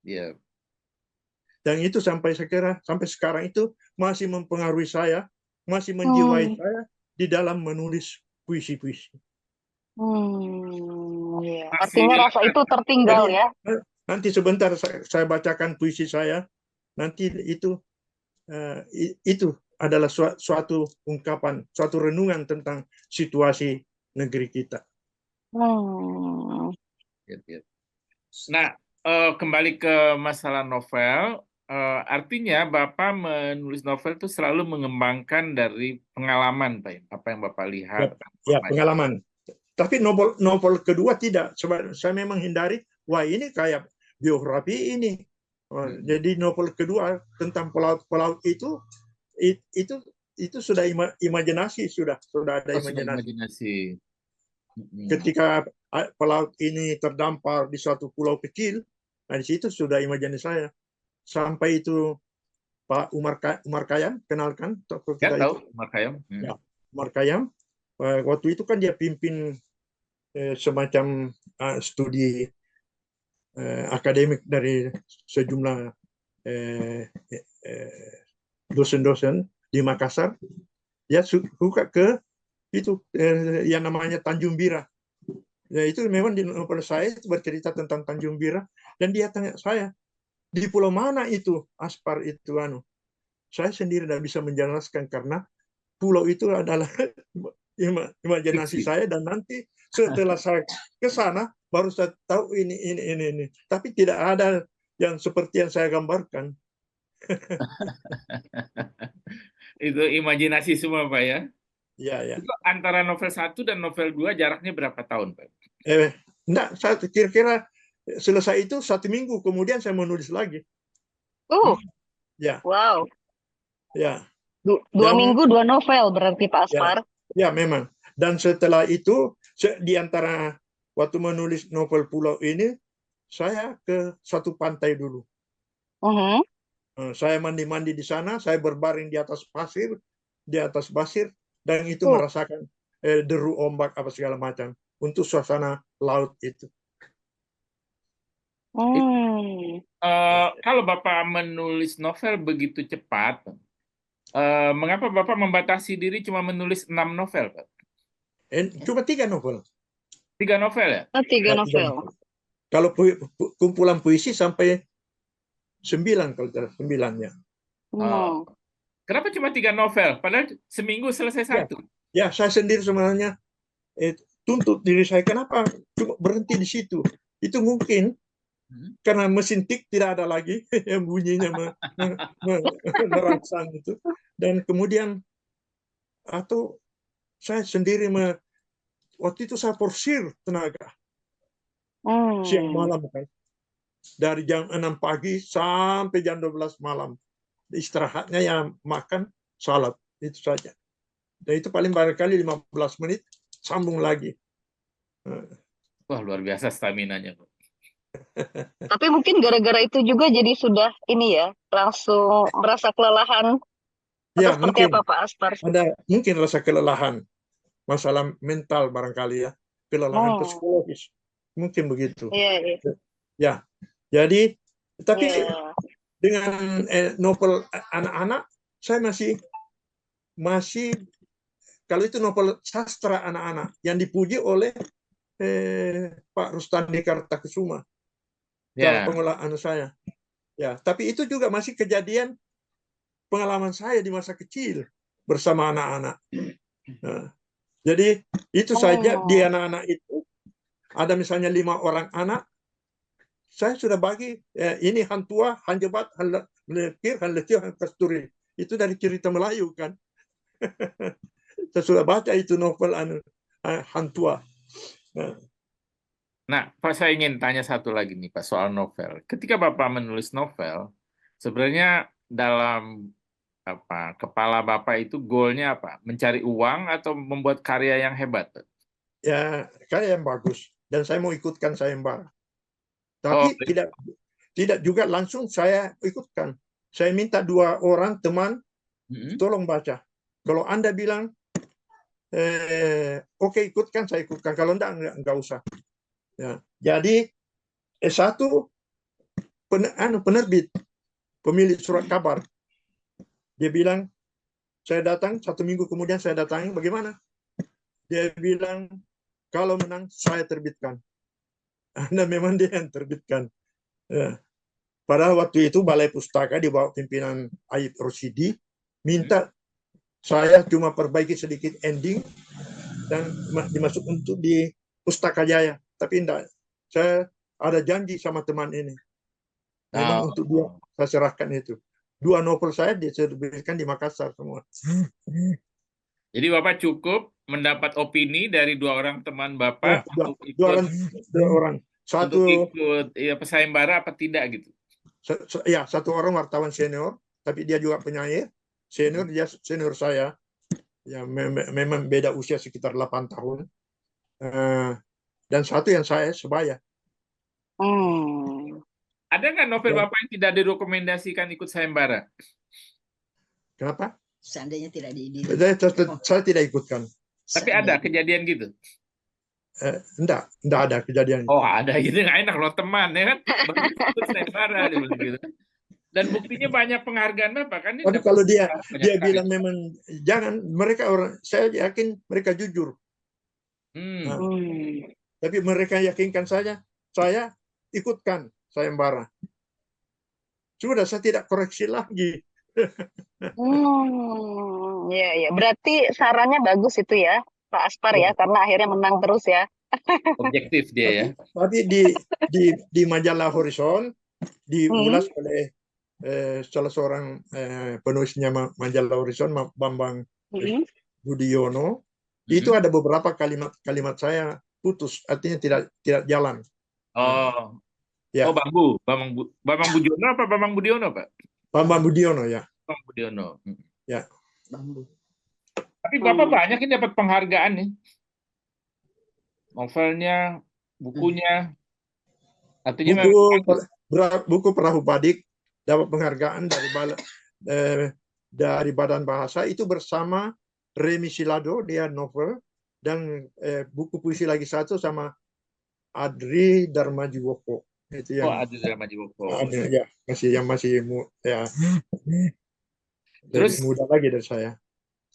Yeah. Dan itu sampai sekarang itu masih mempengaruhi saya, masih menjiwai saya di dalam menulis puisi-puisi. Ya. Artinya rasa itu tertinggal. Jadi, ya. Nanti sebentar saya bacakan puisi saya. Nanti itu adalah suatu ungkapan, suatu renungan tentang situasi negeri kita. Nah, kembali ke masalah novel, artinya Bapak menulis novel itu selalu mengembangkan dari pengalaman, Pak. Apa yang Bapak lihat? Ya, pengalaman. Tapi novel kedua tidak. Saya memang hindari, wah ini kayak biografi ini. Jadi novel kedua tentang pelaut itu sudah imajinasi, sudah ada imajinasi. Ketika pelaut ini terdampar di suatu pulau kecil, nah di situ sudah imajinasi saya. Sampai itu Pak Umar Khayyam, kenalkan tokoh kita itu. Umar Khayyam. Ya, Umar Khayyam. Waktu itu kan dia pimpin semacam studi akademik dari sejumlah dosen-dosen di Makassar. Dia suka ke itu yang namanya Tanjung Bira. Ya, itu memang di novel saya itu bercerita tentang Tanjung Bira, dan dia tanya saya, di pulau mana itu Aspar itu saya sendiri tidak bisa menjelaskan karena pulau itu adalah imajinasi saya, dan nanti setelah saya ke sana baru saya tahu ini. Tapi tidak ada yang seperti yang saya gambarkan. Itu imajinasi semua, Pak, ya? Ya. Itu antara novel 1 dan novel 2 jaraknya berapa tahun, Pak? Enggak, saya kira-kira selesai itu 1 minggu, kemudian saya menulis lagi. Ya. Wow. Ya. 2 minggu 2 novel berarti Pak Aspar. Ya, memang. Dan setelah itu, di antara waktu menulis novel Pulau ini, saya ke satu pantai dulu. Saya mandi-mandi di sana, saya berbaring di atas pasir, dan itu merasakan deru ombak apa segala macam untuk suasana laut itu. Kalau Bapak menulis novel begitu cepat, mengapa Bapak membatasi diri cuma menulis 6 novel, Pak? Cuma 3 novel. 3 novel ya? 3 novel. Kalau kumpulan puisi sampai 9 kalau tidak 9 ya. Kenapa cuma 3 novel? Padahal seminggu selesai 1. Ya, saya sendiri sebenarnya tuntut diri saya, kenapa cuma berhenti di situ? Itu mungkin karena mesin tik tidak ada lagi yang bunyinya merangsang itu. Dan kemudian atau saya sendiri waktu itu saya porsir tenaga. Siang malam kan. Dari jam 6 pagi sampai jam 12 malam. Istirahatnya yang makan, salat, itu saja. Dan itu paling barangkali 15 menit, sambung lagi. Wah, luar biasa staminanya. Tapi mungkin gara-gara itu juga jadi sudah ini ya, langsung merasa kelelahan. Ya, seperti mungkin apa Pak Aspar? Ada mungkin rasa kelelahan. Masalah mental barangkali ya. Kelelahan psikologis. Mungkin begitu. Ya. Jadi, tapi dengan novel anak-anak, saya masih kalau itu novel sastra anak-anak yang dipuji oleh Pak Rustandi Kartakusuma dalam pengolahan saya. Ya, tapi itu juga masih kejadian pengalaman saya di masa kecil bersama anak-anak. Nah, jadi itu saja di anak-anak itu ada misalnya 5 orang anak. Saya sudah bagi ini Han Tua, Han Jebat, Han Lekir, Han Lekir, Han Kasturi. Itu dari cerita Melayu kan. saya sudah baca itu novel Hantua. Nah, Pak, saya ingin tanya satu lagi nih, Pak, soal novel. Ketika Bapak menulis novel, sebenarnya dalam kepala Bapak itu goalnya apa? Mencari uang atau membuat karya yang hebat? Ya, karya yang bagus. Dan saya mau ikutkan sayembara. Oh, Tapi tidak juga langsung saya ikutkan. Saya minta 2 orang teman, tolong baca. Kalau Anda bilang, oke, ikutkan, saya ikutkan. Kalau enggak usah. Ya. Jadi, satu penerbit, pemilik surat kabar, dia bilang, saya datang, 1 minggu kemudian saya datangi, bagaimana? Dia bilang, kalau menang, saya terbitkan. Anda memang dia yang terbitkan. Ya. Pada waktu itu Balai Pustaka di bawah pimpinan Aib Rosidi minta saya cuma perbaiki sedikit ending dan dimasuk untuk di Pustaka Jaya. Tapi enggak, saya ada janji sama teman ini. Memang untuk dia saya serahkan itu. 2 novel saya diterbitkan di Makassar semua. Jadi Bapak cukup mendapat opini dari 2 orang teman Bapak untuk ikut dua orang. Satu sayembara apa tidak gitu? Ya, 1 orang wartawan senior, tapi dia juga penyair senior, dia senior saya. Ya, memang beda usia sekitar 8 tahun. Dan 1 yang saya sebaya. Ada nggak novel Bapak yang tidak direkomendasikan ikut sayembara? Kenapa? Seandainya tidak Saya tidak ikutkan. Tapi ada kejadian gitu? Enggak ada kejadian. Oh, ada gitu, nggak enak loh teman ya kan, baru ikut sayembara gitu. Dan buktinya banyak penghargaan Bapak kan? Tapi kalau dia bilang memang jangan, mereka orang, saya yakin mereka jujur. Tapi mereka yakinkan saya ikutkan sayembara. Sudah, saya tidak koreksi lagi. Ya. Berarti sarannya bagus itu ya, Pak Aspar ya, karena akhirnya menang terus ya. Objektif dia ya. Tapi di majalah Horizon diulas oleh salah seorang penulisnya majalah Horizon, Bambang Budiono. Itu ada beberapa kalimat saya putus, artinya tidak jalan. Oh, ya. Oh, Bambang Budiono apa Bambang Budiono, Pak? Bambang Budiono ya. Bambang Budiono. Ya. Bambu. Tapi Bapak banyak ini dapat penghargaan nih. Novelnya, bukunya. Artinya buku Perahu Badik dapat penghargaan dari Badan Bahasa itu bersama Remi Silado, dia novel, dan buku puisi lagi 1 sama Adri Darmajiwoko. Itu yang Adri Darmajiwoko. Ya, masih ya. Terus muda lagi dari saya.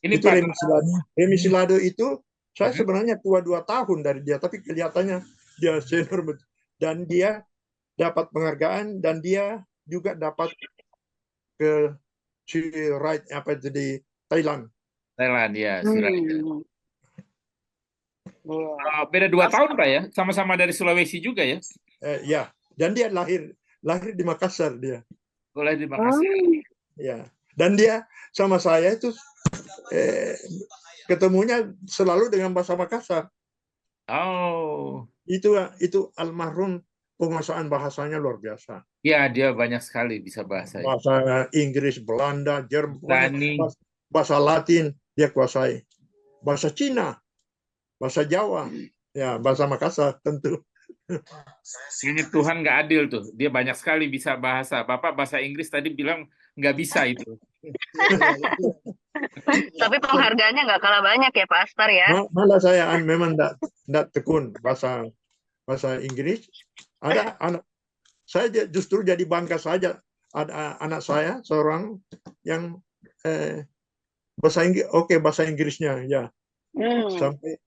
Ini itu Remi Silado itu saya sebenarnya tua 2 tahun dari dia, tapi kelihatannya dia senior, dan dia dapat penghargaan, dan dia juga dapat ke Right di Thailand. Thailand ya, beda 2 tahun Pak ya, sama-sama dari Sulawesi juga ya. Ya, dan dia lahir di Makassar dia. Lahir di Makassar. Ya, dan dia sama saya itu ketemunya selalu dengan bahasa Makassar. Oh. Itu almarhum penguasaan bahasanya luar biasa. Ya, dia banyak sekali bisa bahasa Inggris, Belanda, Jerman, bahasa Latin dia kuasai. Bahasa Cina, bahasa Jawa, ya bahasa Makassar tentu. Ini Tuhan nggak adil tuh. Dia banyak sekali bisa bahasa. Bapak bahasa Inggris tadi bilang nggak bisa itu. Tapi penghargaannya nggak kalah banyak ya Pak Aspar ya. Malah saya memang nggak tekun bahasa Inggris. Ada anak saya justru jadi bangga saja, ada anak saya seorang yang bahasa Inggrisnya ya. Sampai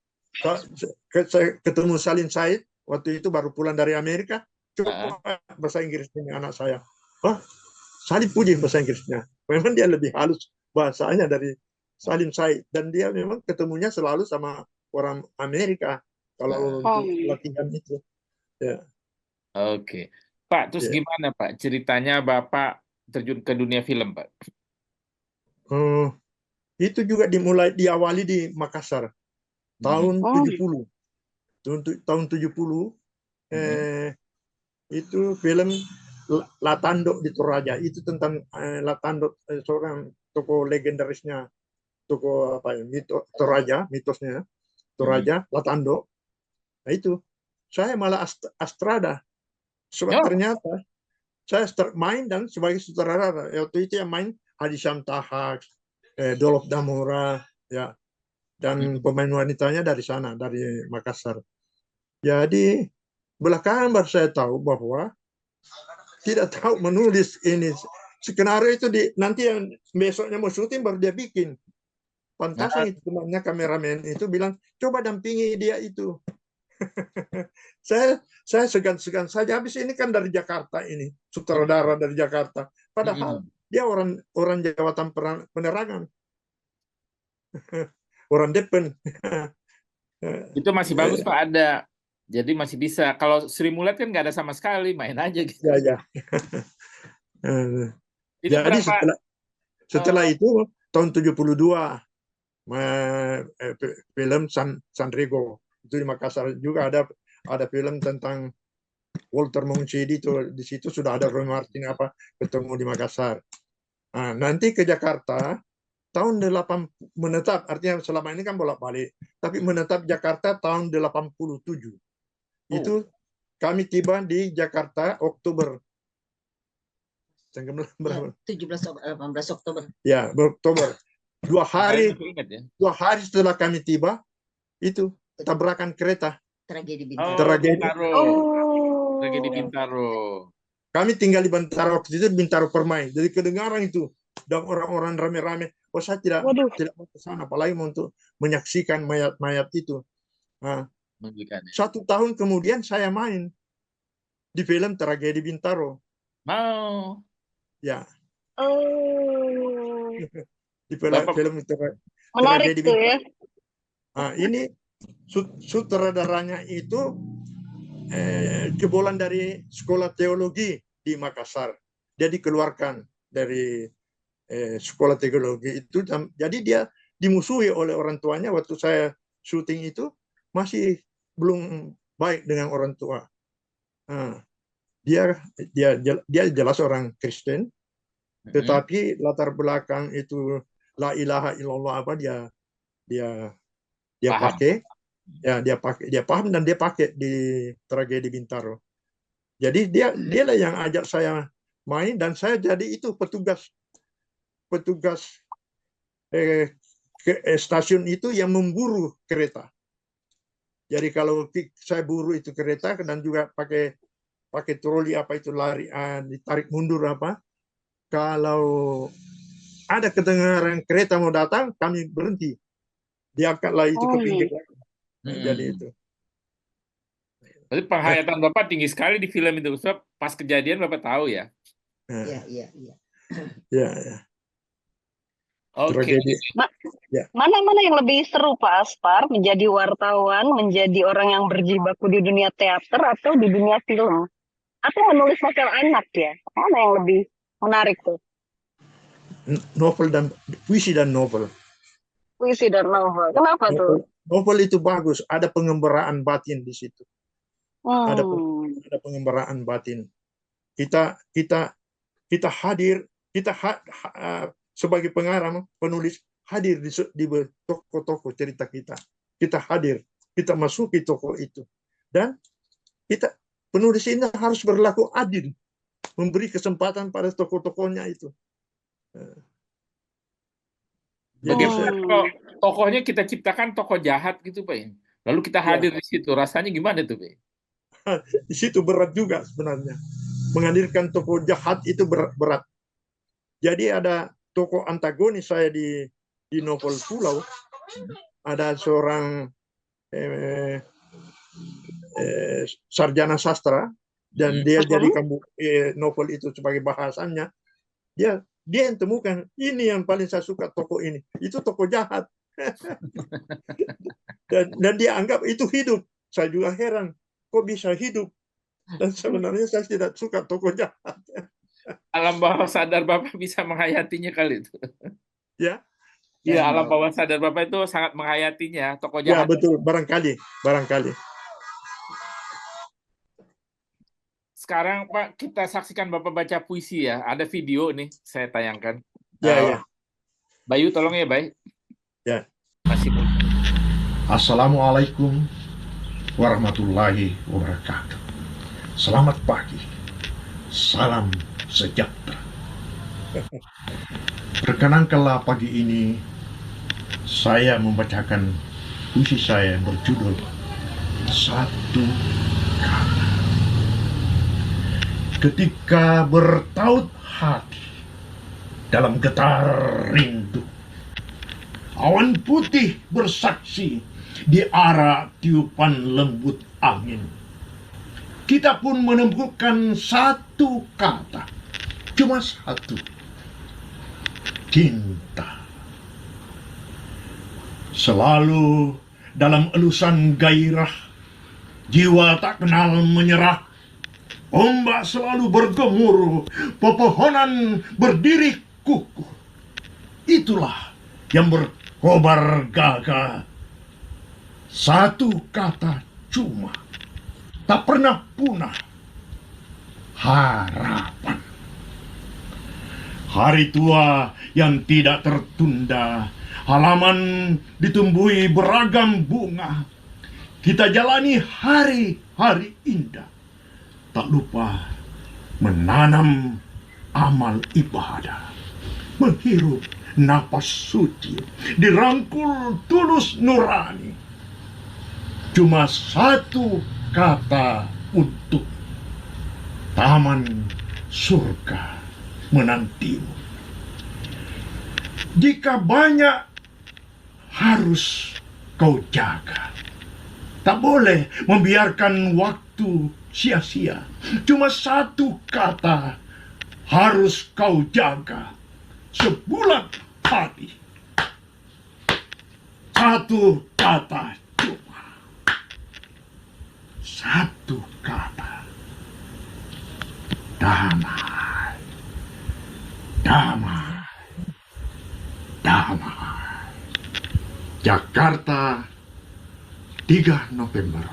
saya ketemu Salim Said waktu itu baru pulang dari Amerika, coba bahasa Inggrisnya anak saya. Salim puji bahasa Inggrisnya. Memang dia lebih halus bahasanya dari Salim Said, dan dia memang ketemunya selalu sama orang Amerika kalau untuk latihan itu. Ya. Oke. Pak, terus gimana Pak ceritanya Bapak terjun ke dunia film, Pak? Itu juga diawali di Makassar tahun Oh, 70. Tahun 70 itu film Latando di Toraja. Itu tentang Latando, seorang tokoh legendarisnya, tokoh apa ya, Toraja, mitosnya Toraja, Latando. Nah itu saya malah Astrada. Sebab ternyata saya main dan sebagai sutradara. Waktu itu yang main Hadi Syamtahak, Dolof Damora, ya, dan pemain wanitanya dari sana, dari Makassar. Jadi belakangan baru saya tahu bahwa tidak tahu menulis ini skenario itu nanti yang besoknya mau syuting baru dia bikin. Pantasan itu temannya kameramen itu bilang coba dampingi dia itu. saya segan-segan saja. Habis ini kan dari Jakarta ini, sutradara dari Jakarta. Padahal dia orang jawatan penerangan, orang Depen. Itu masih bagus Pak, ada. Jadi masih bisa. Kalau Sri Mulat kan nggak ada sama sekali, main aja gitu. Ya. Itu Jadi berapa? setelah itu tahun 72 film Sanrego itu di Makassar juga ada film tentang Walter Mongcidi itu. Di situ sudah ada Roy Martin ketemu di Makassar. Nah, nanti ke Jakarta tahun 8 menetap, artinya selama ini kan bolak-balik, tapi menetap Jakarta tahun 87. Itu kami tiba di Jakarta Oktober. Tanggal berapa? 18 Oktober. Ya, Oktober. 2 hari setelah kami tiba, itu tabrakan kereta. Tragedi Bintaro. Tragedi Bintaro. Kami tinggal di Bintaro, waktu itu di Bintaro Permai. Jadi kedengaran itu, dan orang-orang rame-rame. Oh, saya tidak mau ke sana, apalagi untuk menyaksikan mayat-mayat itu. Nah, 1 tahun kemudian saya main di film Tragedi Bintaro. Ya. Di film itu. Menarik tuh ya. Nah, ini sutradaranya itu jebolan dari sekolah teologi di Makassar. Dia dikeluarkan dari sekolah teologi itu. Jadi dia dimusuhi oleh orang tuanya waktu saya syuting itu, masih belum baik dengan orang tua. Nah, dia jelas orang Kristen, tetapi latar belakang itu la ilaha illallah dia pakai, ya dia paham dan dia pakai di Tragedi Bintaro. Jadi dialah yang ajak saya main dan saya jadi itu petugas stasiun itu yang memburu kereta. Jadi kalau saya buru itu kereta dan juga pakai troli itu lari, ditarik mundur kalau ada kedengaran kereta mau datang, kami berhenti, diangkatlah itu ke pinggir. Jadi itu. Berarti penghayatan Bapak tinggi sekali di film itu. Sebab pas kejadian Bapak tahu ya? Iya. Ya. Oke. Mana yang lebih seru Pak Aspar, menjadi wartawan, menjadi orang yang berjibaku di dunia teater atau di dunia film? Atau menulis novel anak ya? Mana yang lebih menarik tuh? Novel dan puisi dan novel. Puisi dan novel. Kenapa tuh? Novel itu bagus, ada pengembaraan batin di situ. Ada pengembaraan batin. Kita hadir, sebagai pengarang, penulis hadir di tokoh-tokoh cerita kita. Kita hadir, kita masuki tokoh itu. Dan penulis ini harus berlaku adil, memberi kesempatan pada tokoh-tokohnya itu. Bagaimana kalau tokohnya kita ciptakan tokoh jahat gitu Pak? Lalu kita hadir di situ, rasanya gimana tuh Pak? Di situ berat juga sebenarnya. Menghadirkan tokoh jahat itu berat. Jadi ada tokoh antagonis saya di novel Pulau. Ada seorang sarjana sastra dan dia jadikan novel itu sebagai bahasannya. Dia yang temukan, ini yang paling saya suka tokoh ini. Itu tokoh jahat. dan dia anggap itu hidup. Saya juga heran, kok bisa hidup? Dan sebenarnya saya tidak suka tokoh jahat. Alam bawah sadar Bapak bisa menghayatinya kali itu. Ya, Iya, Dalam alam bawah. bawah sadar Bapak itu sangat menghayatinya, tokoh Ya, jahat. betul, barangkali. Sekarang Pak, kita saksikan Bapak baca puisi ya. Ada video nih, saya tayangkan. Ya, Eh, ya. Bayu, tolong ya, Bay. Ya. Masih muncul. Assalamualaikum warahmatullahi wabarakatuh. Selamat pagi. Salam sejahtera. Perkenankanlah pagi ini saya membacakan puisi saya yang berjudul Satu Kata. Ketika bertaut hati dalam getar rindu, awan putih bersaksi di arah tiupan lembut angin. Kita pun menemukan satu kata, cuma satu, cinta. Selalu dalam elusan gairah, jiwa tak kenal menyerah. Ombak selalu bergemuruh, pepohonan berdiri kukuh. Itulah yang berkobar gagah. Satu kata cuma, tak pernah punah. Harapan. Hari tua yang tidak tertunda, halaman ditumbuhi beragam bunga. Kita jalani hari-hari indah. Tak lupa menanam amal ibadah. Menghirup napas suci, dirangkul tulus nurani. Cuma satu kata untuk taman surga menantimu. Jika banyak harus kau jaga. Tak boleh membiarkan waktu sia-sia. Cuma satu kata harus kau jaga. Sebulan hati. Satu kata cuma. Satu kata. Damai. Damai. Damai. Jakarta, 3 November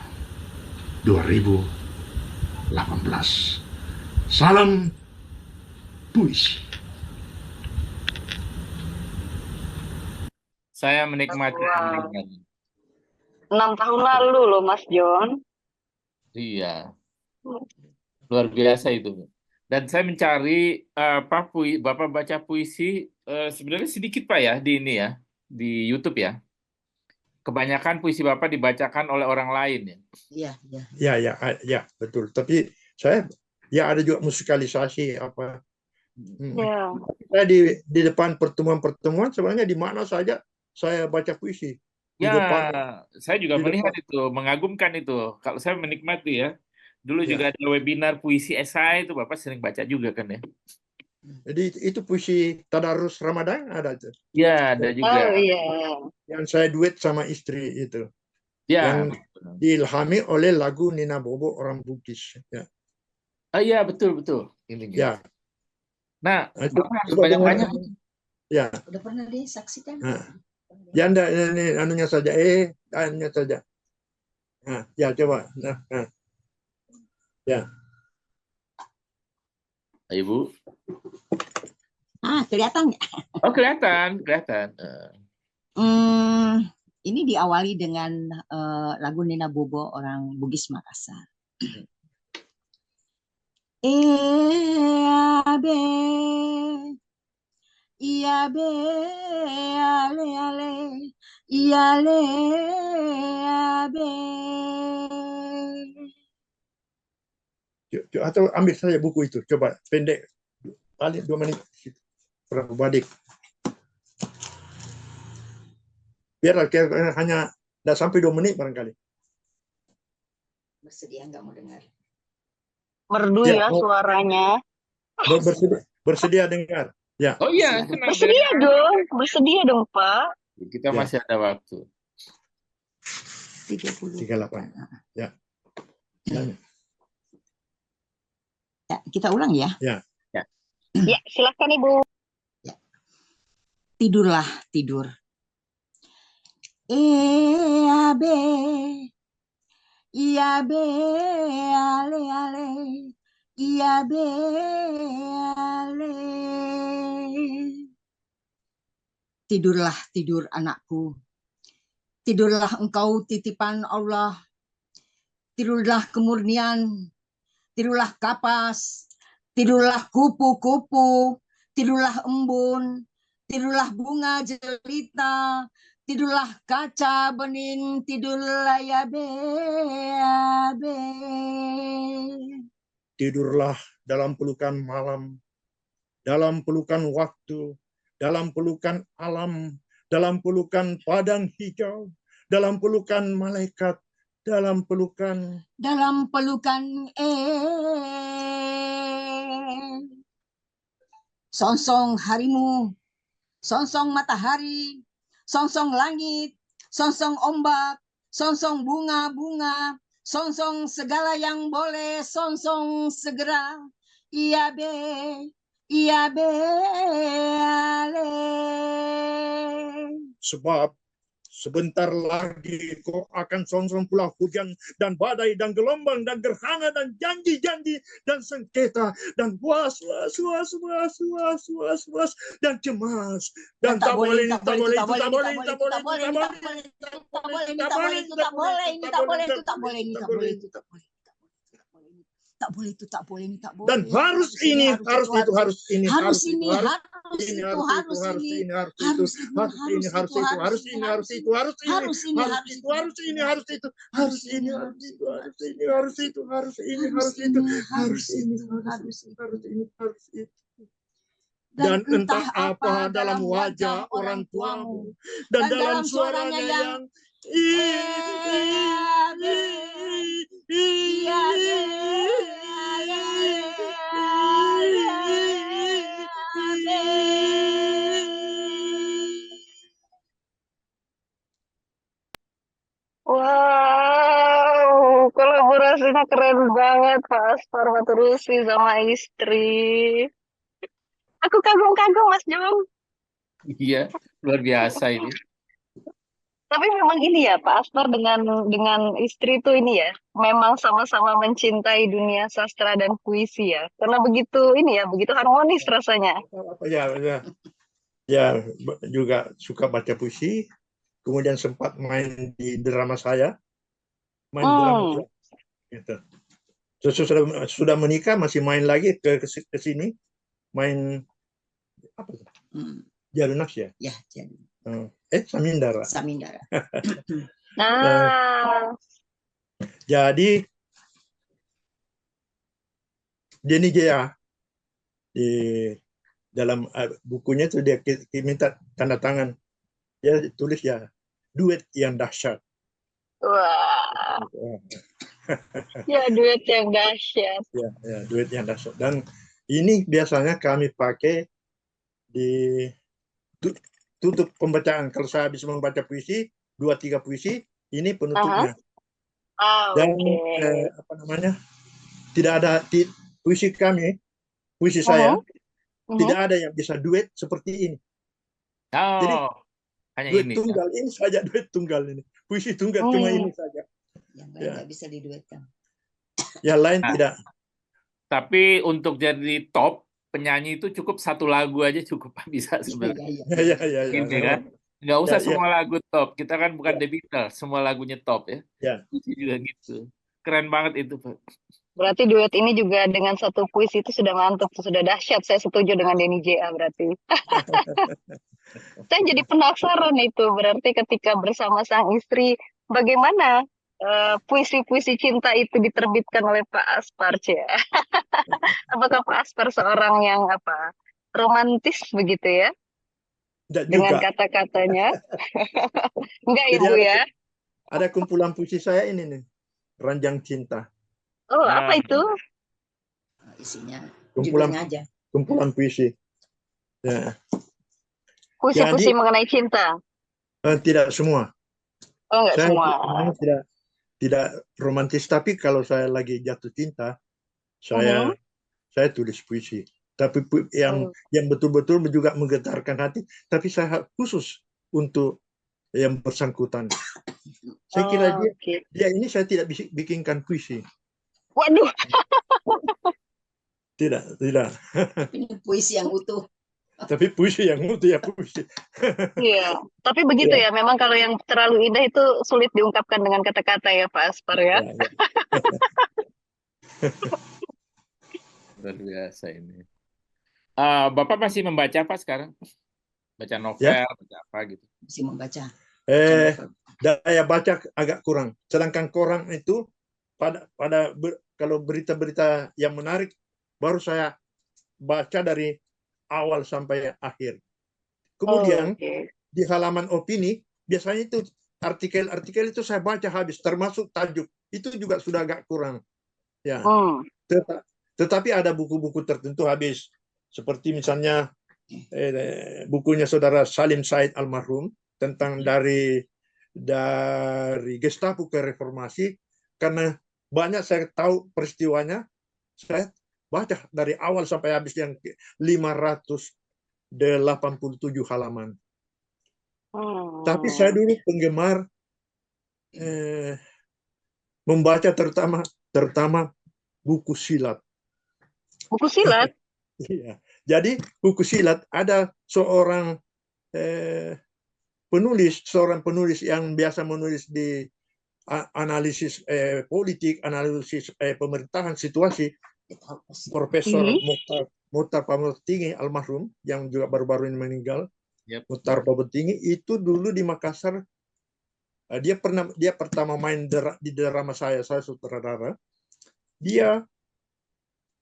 2018. Salam puisi. Saya menikmati. Wow. 6 tahun lalu loh, Mas John. Iya, luar biasa itu. Dan saya mencari Bapak baca puisi sebenarnya sedikit Pak ya di ini ya, di YouTube ya. Kebanyakan puisi Bapak dibacakan oleh orang lain ya. Iya. Ya, betul. Tapi saya ada juga musikalisasi apa. Ya. Saya di depan pertemuan-pertemuan sebenarnya di mana saja saya baca puisi. Di Ya, depan, saya juga di melihat depan. itu, mengagumkan itu. Kalau saya menikmati ya. Dulu Ya. juga ada webinar puisi esai itu Bapak sering baca juga kan ya. Jadi itu puisi Tadarus Ramadan ada tuh. Ya, ada juga. Oh iya. Yang saya duet sama istri itu. Ya. Yang diilhami oleh lagu Nina Bobo orang Bugis. Ya. Oh iya, betul. Ini. Ya. Nah, Coba harus banyak-banyak. Ya. Udah pernah disaksikan? Nah. Ya enggak, ini anunya saja. Anunya saja. Nah, ya coba. Nah. Ya. Ibu. Kelihatan nggak? Oh, kelihatan. Ini diawali dengan lagu Nina Bobo orang Bugis Makassar. Abe, iabe, ale ale, iale abe. Atau ambil saja buku itu, coba pendek, paling 2 menit, berapa badik. Biar hanya tidak sampai 2 menit barangkali. Bersedia nggak mau dengar? Merdu Ya, ya suaranya. Bersedia dengar. Ya. Oh iya, Bersedia dong, Pak. Kita masih ada waktu. 38. Ya. Ya, kita ulang ya. Ya. Ya, silakan Ibu. Tidurlah tidur abe, iabe, ale ale, iabe, ale. Tidurlah tidur anakku, tidurlah engkau titipan Allah, tidurlah kemurnian, tidurlah kapas, tidurlah kupu-kupu, tidurlah embun, tidurlah bunga jelita, tidurlah kaca bening, tidurlah ya be. Tidurlah dalam pelukan malam, dalam pelukan waktu, dalam pelukan alam, dalam pelukan padang hijau, dalam pelukan malaikat, dalam pelukan songsong harimu, songsong matahari, songsong langit, songsong ombak, songsong bunga-bunga, songsong segala yang boleh, songsong segera. Iya be, ale. sebab sebentar lagi kau akan songsong pula hujan dan badai dan gelombang dan gerhana dan janji-janji dan sengketa dan was-was dan cemas dan tak boleh dan harus ini harus itu harus ini harus ini dan entah apa dalam wajah orang tuamu dan dalam suaranya yang Wow, kolaborasinya keren banget Pak Aspar Maturusi sama istri. Aku kagum-kagum Mas Jung. Iya, luar biasa ini. Tapi memang ini ya Pak Aspar dengan istri itu ini ya, memang sama-sama mencintai dunia sastra dan puisi ya. Karena begitu ini ya, begitu harmonis rasanya. ya juga suka baca puisi, kemudian sempat main di drama saya, main drama gitu. Sudah menikah masih main lagi ke sini, main apa? Jalunas ya? Ya, jadi. Samindara. Nah, Jadi Denny Jaya di dalam bukunya itu dia minta tanda tangan, dia tulis ya duet yang dahsyat. wah, ya duet yang dahsyat. Ya, duet yang dahsyat. Dan ini biasanya kami pakai di tutup pembacaan. Kalau saya habis membaca puisi, 2-3 puisi, ini penutupnya. Dan apa namanya? Tidak ada puisi kami, puisi saya, tidak ada yang bisa duet seperti ini. Jadi hanya duet ini. tunggal ini saja, duet tunggal ini. Puisi tunggal cuma ini saja. Yang lain nggak bisa diduetkan. Yang lain tidak. Tapi untuk jadi top penyanyi itu cukup satu lagu aja cukup bisa sebenarnya. Ya. Ini kan, nggak usah semua lagu top. Kita kan bukan The Beatles, semua lagunya top ya. Puisi juga gitu. Keren banget itu, Pak. Berarti duet ini juga dengan satu puisi itu sudah mantap, sudah dahsyat. Saya setuju dengan Denny J.A. berarti. Saya jadi penasaran itu. Berarti ketika bersama sang istri, bagaimana puisi-puisi cinta itu diterbitkan oleh Pak Aspar, ya? Apakah Pak Aspar seorang yang romantis begitu ya? Dengan kata-katanya? Enggak ya, Bu ya? Ada kumpulan puisi saya ini nih, Ranjang Cinta. Oh, apa itu? Isinya kumpulan puisi. Ya. Puisi-puisi mengenai cinta? Tidak semua. Oh, enggak semua. Tidak romantis, tapi kalau saya lagi jatuh cinta, saya tulis puisi. Tapi yang betul-betul juga menggetarkan hati, tapi saya khusus untuk yang bersangkutan. Saya kira Oke. dia ini saya tidak bikinkan puisi. Waduh, Tidak, tidak. Ini puisi yang utuh. Tapi puisi yang utuh ya puisi. iya. Tapi begitu Ya, ya, memang kalau yang terlalu indah itu sulit diungkapkan dengan kata-kata ya Pak Aspar ya. ya, ya. Luar biasa ini. Bapak masih membaca apa sekarang? Baca novel, Ya. baca apa gitu? Masih membaca. Daya baca agak kurang. Sedangkan koran itu kalau berita-berita yang menarik baru saya baca dari awal sampai akhir. Kemudian Oke. di halaman opini biasanya itu artikel-artikel itu saya baca habis, termasuk tajuk. Itu juga sudah agak kurang. Ya. Tetapi ada buku-buku tertentu habis. Seperti misalnya bukunya saudara Salim Said almarhum tentang dari Gestapo ke reformasi, karena banyak saya tahu peristiwanya, saya baca dari awal sampai habis yang 587 halaman. Tapi saya dulu penggemar membaca terutama buku silat. Buku silat? Iya. Jadi buku silat ada seorang penulis yang biasa menulis di analisis politik, analisis pemerintahan, situasi, Profesor Muhtar Pamutinggi almarhum yang juga baru-baru ini meninggal. Yep. Muhtar Pamutinggi itu dulu di Makassar, dia pertama main di drama saya sutradara. Dia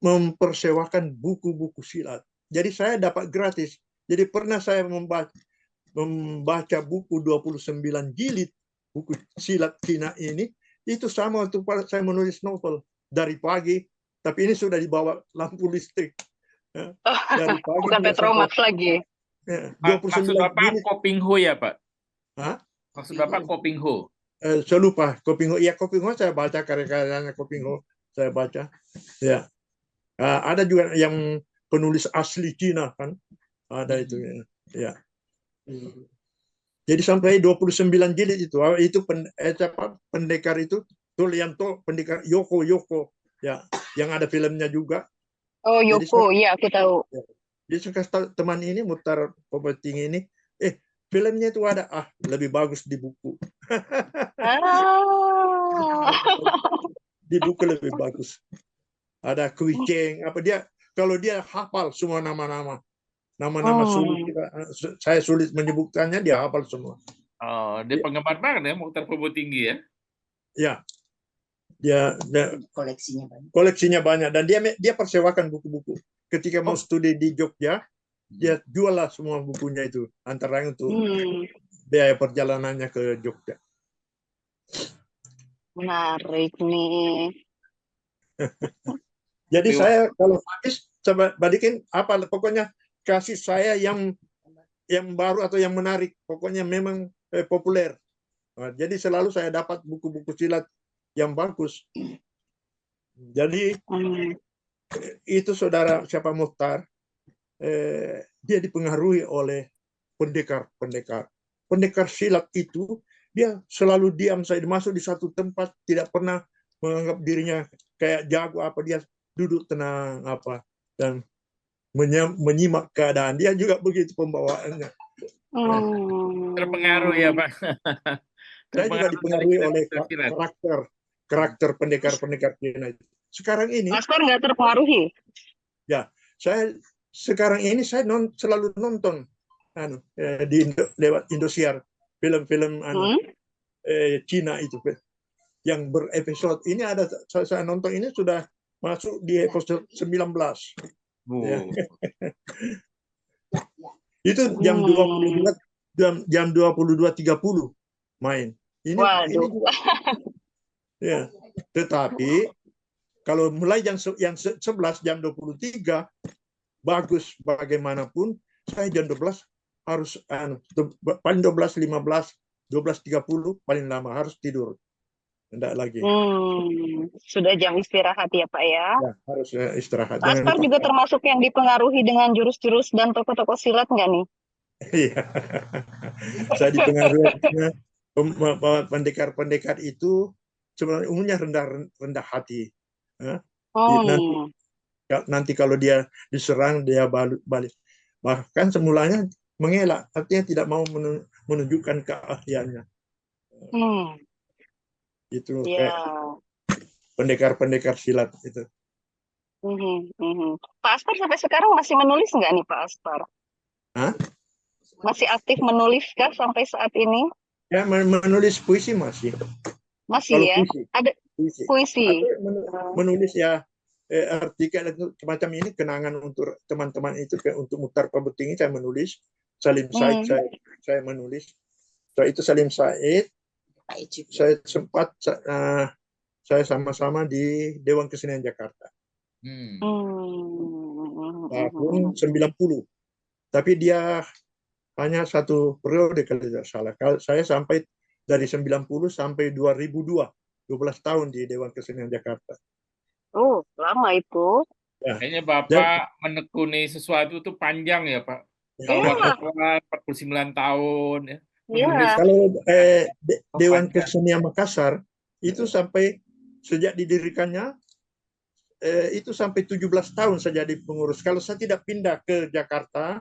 mempersewakan buku-buku silat. Jadi saya dapat gratis. Jadi pernah saya membaca buku 29 jilid buku silat Cina ini, itu sama waktu saya menulis novel dari pagi, tapi ini sudah dibawa lampu listrik. Dari pagi bukan Petromax lagi. 29 Maksud Bapak jilid. Kopingho ya Pak? Hah? Maksud Bapak Kopingho? Saya lupa Kopingho. Iya, Kopingho saya baca, karya-karyanya Kopingho saya baca. Ya. Ada juga yang penulis asli Cina kan, ada itu ya. Jadi sampai 29 jilid itu pendekar itu Tulianto, pendekar Yoko ya, yang ada filmnya juga. Oh, Yoko, iya aku tahu. Dia suka teman ini Muhtar Pamutinggi ini, filmnya itu ada, lebih bagus di buku. Di buku lebih bagus. Ada kuicing, kalau dia hafal semua nama-nama sulit, saya sulit menyebutkannya, dia hafal semua. Oh, dia penggemar banget ya Muhtar Pamutinggi ya? Ya. Dia koleksinya banyak dan dia persewakan buku-buku. Ketika mau studi di Jogja, dia jual lah semua bukunya itu, antara lain untuk biaya perjalanannya ke Jogja. Menarik nih. Jadi saya kalau habis coba balikin pokoknya kasih saya yang baru atau yang menarik, pokoknya memang populer. Jadi selalu saya dapat buku-buku silat yang bagus. Jadi itu saudara siapa Muhtar, dia dipengaruhi oleh pendekar silat itu. Dia selalu diam, saya masuk di satu tempat tidak pernah menganggap dirinya kayak jago dia duduk tenang dan menyimak keadaan. Dia juga begitu pembawaannya. Terpengaruh ya Pak. Saya juga dipengaruhi oleh karakter pendekar Cina itu. Sekarang ini Aspar nggak terpengaruhi? Ya, saya sekarang ini selalu nonton lewat Indosiar film-film Cina itu yang berepisode. Ini ada saya nonton ini sudah masuk di episode 19. Ya. Itu jam 22.30 main. Ini ya. Tetapi kalau mulai yang 11 jam 23 bagus bagaimanapun, saya jam 12 harus paling 12.15 12.30 paling lama harus tidur. Tidak lagi. Sudah jam istirahat ya Pak ya? Ya, harus istirahat. Aspar juga termasuk yang dipengaruhi dengan jurus-jurus dan tokoh-tokoh silat nggak nih? Iya. Saya dipengaruhi karena pendekar-pendekar itu sebenarnya umumnya rendah hati. Ya. Nanti Hmm. nanti kalau dia diserang dia balik. Bahkan semulanya mengelak, artinya tidak mau menunjukkan keahliannya. Hmm. Itu Ya. kayak pendekar-pendekar silat itu. Pak Aspar sampai sekarang masih menulis nggak nih Pak Aspar? Hah? Masih aktif menulis kah sampai saat ini? Ya, menulis puisi masih. Masih Kalau ya? puisi, Ada puisi. puisi. Atau menulis ya artikel semacam ini kenangan untuk teman-teman itu untuk Muhtar Pabuting saya menulis, Salim Said saya menulis. Setelah itu Salim Said saya sempat saya sama-sama di Dewan Kesenian Jakarta tahun 90. Tapi dia hanya satu periode kalau tidak salah. Kalau saya sampai dari 90 sampai 2002, 12 tahun di Dewan Kesenian Jakarta. Oh, lama itu. Ya. Kayaknya Bapak menekuni sesuatu itu panjang ya, Pak. Kalau Iya. Bapak 49 tahun ya. Iya. Menulis Kalau Dewan panjang. Kesenian Makassar itu sampai sejak didirikannya itu sampai 17 tahun saya jadi pengurus. Kalau saya tidak pindah ke Jakarta,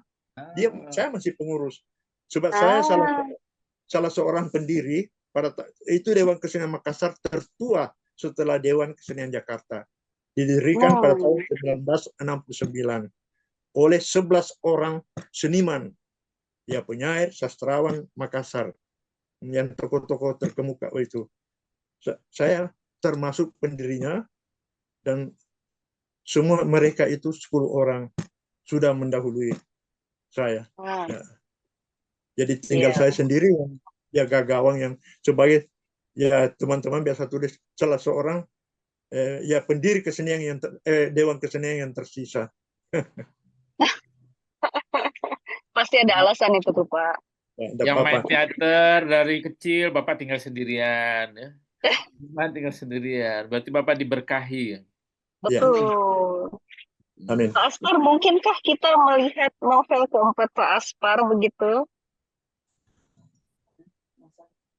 saya masih pengurus. Sebab saya salah seorang pendiri itu Dewan Kesenian Makassar tertua setelah Dewan Kesenian Jakarta. Didirikan pada tahun 1969 oleh 11 orang seniman, ya penyair, sastrawan Makassar, yang tokoh-tokoh terkemuka itu. Saya termasuk pendirinya dan semua mereka itu 10 orang sudah mendahului saya. Ya. Jadi tinggal saya sendiri yang jaga gawang yang sebagai ya teman-teman biasa tulis salah seorang ya pendiri kesenian yang Dewan Kesenian yang tersisa. Pasti ada alasan itu tuh Pak. Yang main teater dari kecil Bapak tinggal sendirian ya. Bapak tinggal sendirian. Berarti Bapak diberkahi ya. Betul. Amin. Pak Aspar, mungkinkah kita melihat novel keempat Pak Aspar begitu?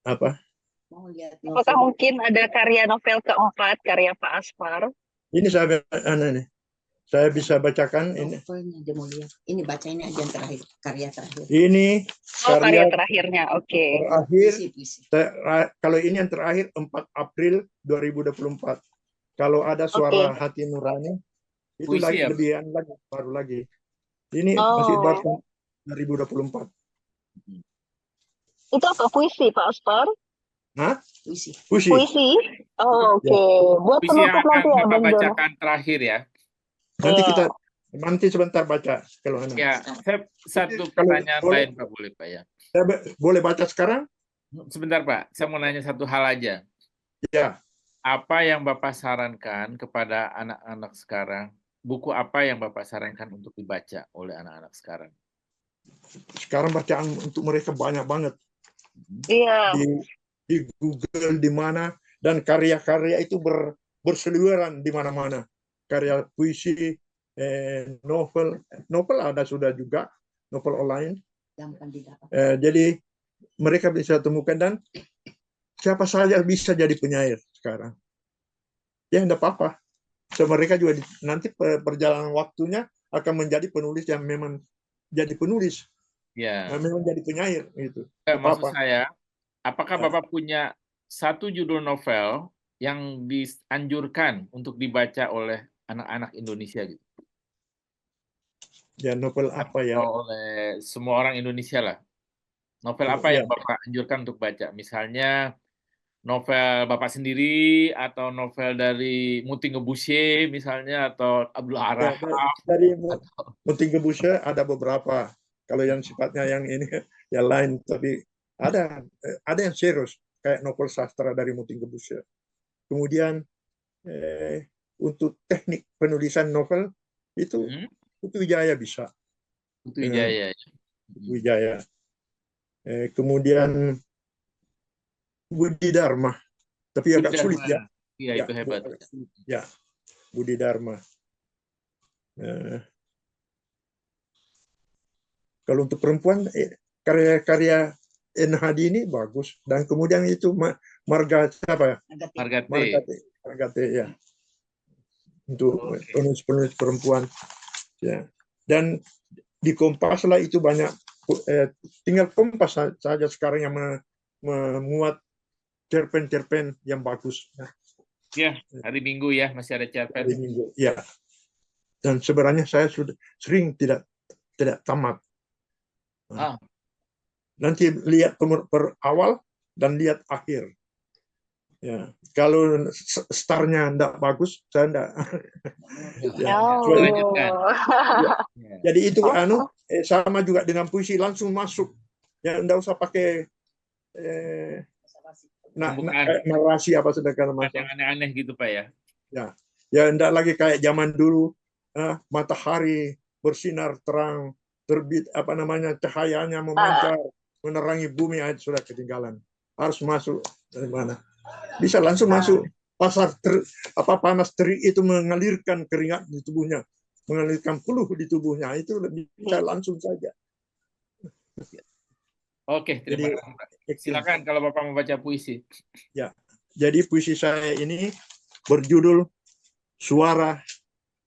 Apa? Apakah mungkin ada karya novel keempat karya Pak Aspar? Ini saya bisa bacakan ini. Ini baca ini aja yang terakhir, karya terakhir. Ini karya terakhirnya, oke. Terakhir, kalau ini yang terakhir 4 April 2024. Kalau ada Suara Hati Nurani, itu puisi lagi ya, lebih baru lagi. Ini masih baru 2024. Itu apa puisi Pak Aspar? Hah? Puisi. Puisi? Oh, oke. Buat puisi yang penutup akan nanti ya, Bapak bacakan terakhir ya. Nanti sebentar baca kalau ya, saya satu pertanyaan lain Pak, boleh Pak ya? Boleh baca sekarang? Sebentar Pak, saya mau nanya satu hal aja. Ya. Apa yang Bapak sarankan kepada anak-anak sekarang? Buku apa yang Bapak sarankan untuk dibaca oleh anak-anak sekarang? Sekarang bacaan untuk mereka banyak banget. Iya. Di Google di mana, dan karya-karya itu berseliweran di mana-mana. Karya puisi, novel ada sudah juga, novel online. Jadi mereka bisa temukan dan siapa saja bisa jadi penyair sekarang. Ya tidak apa-apa. So, mereka juga nanti perjalanan waktunya akan menjadi penulis yang memang jadi penulis. Ya. Memang jadi penyair itu. Maksud saya, apakah Bapak punya satu judul novel yang dianjurkan untuk dibaca oleh anak-anak Indonesia gitu? Ya, novel apa ya? Oleh semua orang Indonesia lah. Novel apa yang Bapak anjurkan untuk baca? Misalnya novel Bapak sendiri, atau novel dari Muti Ngebusye misalnya, atau Abdul Arahab. Dari Muti Ngebusye ada beberapa. Kalau yang sifatnya yang ini, yang lain. Tapi ada yang serius, kayak novel sastra dari Muti Ngebusye. Kemudian untuk teknik penulisan novel itu Wijaya bisa. Wijaya. Kemudian Budi Dharma, tapi agak sulit ya. Iya, itu hebat. Ya, Budi Dharma. Kalau untuk perempuan, karya-karya Enhadi ini bagus. Dan kemudian itu Marga siapa ya? Agak Margate ya. Untuk Oke. penulis-penulis perempuan. Ya. Dan di Kompas lah itu banyak. Tinggal Kompas saja sekarang yang memuat cerpen-cerpen yang bagus. Ya, hari Minggu ya masih ada Hari cerpen. Minggu. Ya. Dan sebenarnya saya sudah sering tidak tamat. Ah, Nanti lihat per awal dan lihat akhir. Ya, kalau startnya enggak bagus, saya enggak. Ya. Oh. Lanjutkan. Ya. Jadi itu sama juga dengan puisi, langsung masuk. Ya, enggak usah pakai Pembukaan. narasi apa segala macam. Yang aneh-aneh gitu Pak ya. Ya, enggak lagi kayak zaman dulu, matahari bersinar terang, terbit cahayanya memancar, menerangi bumi, sudah ketinggalan. Harus masuk dari mana? Bisa langsung masuk pasar panas terik itu mengalirkan keringat di tubuhnya, mengalirkan peluh di tubuhnya, itu bisa langsung saja. Oke, terima kasih Pak. Silakan kalau Bapak mau baca puisi. Ya, jadi puisi saya ini berjudul Suara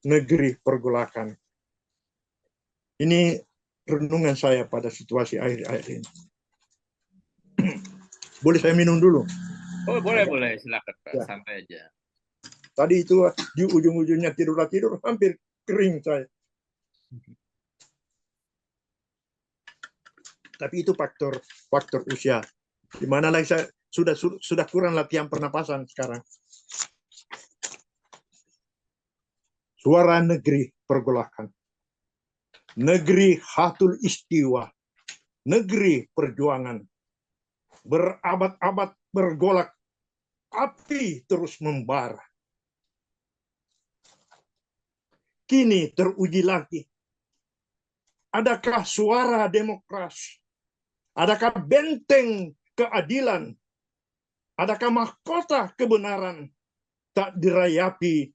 Negeri Pergolakan. Ini renungan saya pada situasi akhir-akhir ini. Boleh saya minum dulu? Oh, boleh, silakan Pak, Ya. santai aja. Tadi itu di ujung-ujungnya tidur hampir kering saya. Tapi itu faktor usia. Di mana lagi saya sudah kurang latihan pernapasan sekarang. Suara negeri pergolakan. Negeri Hatul Istiwa. Negeri perjuangan. Berabad-abad bergolak. Api terus membara. Kini teruji lagi. Adakah suara demokrasi? Adakah benteng keadilan? Adakah mahkota kebenaran tak dirayapi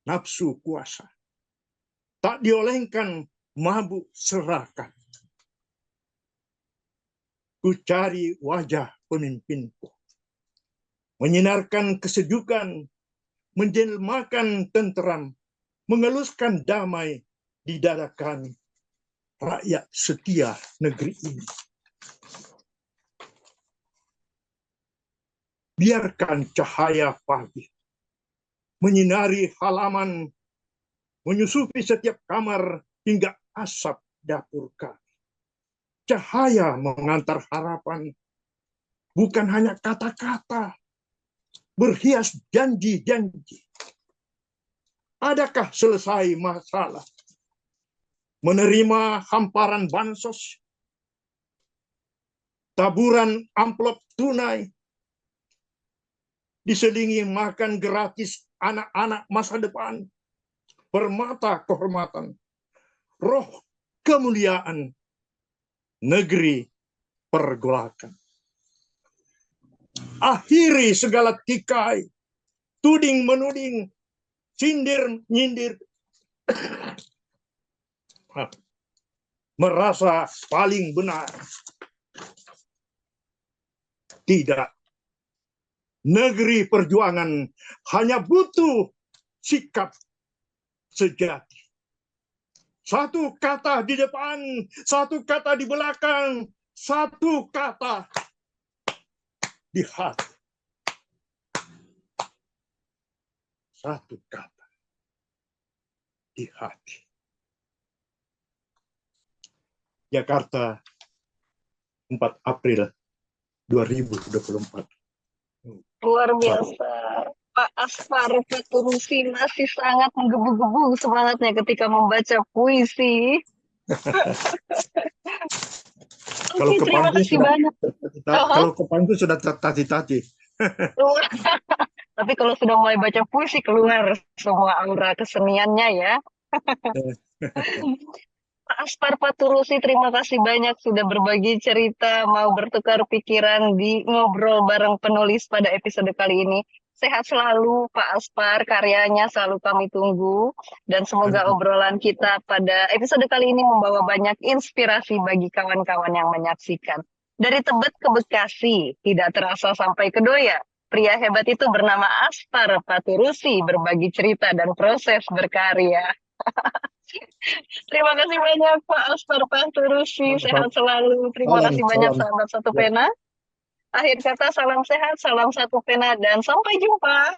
nafsu kuasa? Tak diolengkan mabuk serakah. Ku cari wajah pemimpinku. Menyinarkan kesejukan, menjelmakan tenteram, mengeluskan damai di dada kami. Rakyat setia negeri ini. Biarkan cahaya pagi menyinari halaman, menyusupi setiap kamar hingga asap dapur kami. Cahaya mengantar harapan, bukan hanya kata-kata, berhias janji-janji. Adakah selesai masalah? Menerima hamparan bansos, taburan amplop tunai, diselingi makan gratis anak-anak masa depan, permata kehormatan, roh kemuliaan, negeri pergolakan. Akhiri segala tikai, tuding menuding, sindir nyindir, merasa paling benar. Tidak. Negeri perjuangan hanya butuh sikap sejati. Satu kata di depan, satu kata di belakang, satu kata di hati. Satu kata di hati. Jakarta, 4 April 2024. Luar biasa. Pak Aspar Faturusi masih sangat menggebu-gebu semangatnya ketika membaca puisi. Kalau Oke, ke terima panggung kasih sudah banyak. kalau ke panggung sudah tati-tati. Tapi kalau sudah mulai baca puisi keluar semua aura keseniannya ya. Pak Aspar Faturusi, terima kasih banyak sudah berbagi cerita, mau bertukar pikiran di ngobrol bareng penulis pada episode kali ini. Sehat selalu Pak Aspar, karyanya selalu kami tunggu. Dan semoga Amin. obrolan kita pada episode kali ini membawa banyak inspirasi bagi kawan-kawan yang menyaksikan. Dari Tebet ke Bekasi, tidak terasa sampai ke Doya. Pria hebat itu bernama Aspar Paturusi, berbagi cerita dan proses berkarya. Terima kasih banyak Pak Aspar Paturusi, sehat selalu. Terima Salam, kasih banyak salam. sahabat Satu Ya. Pena. Akhir kata, salam sehat, salam Satu Pena, dan sampai jumpa.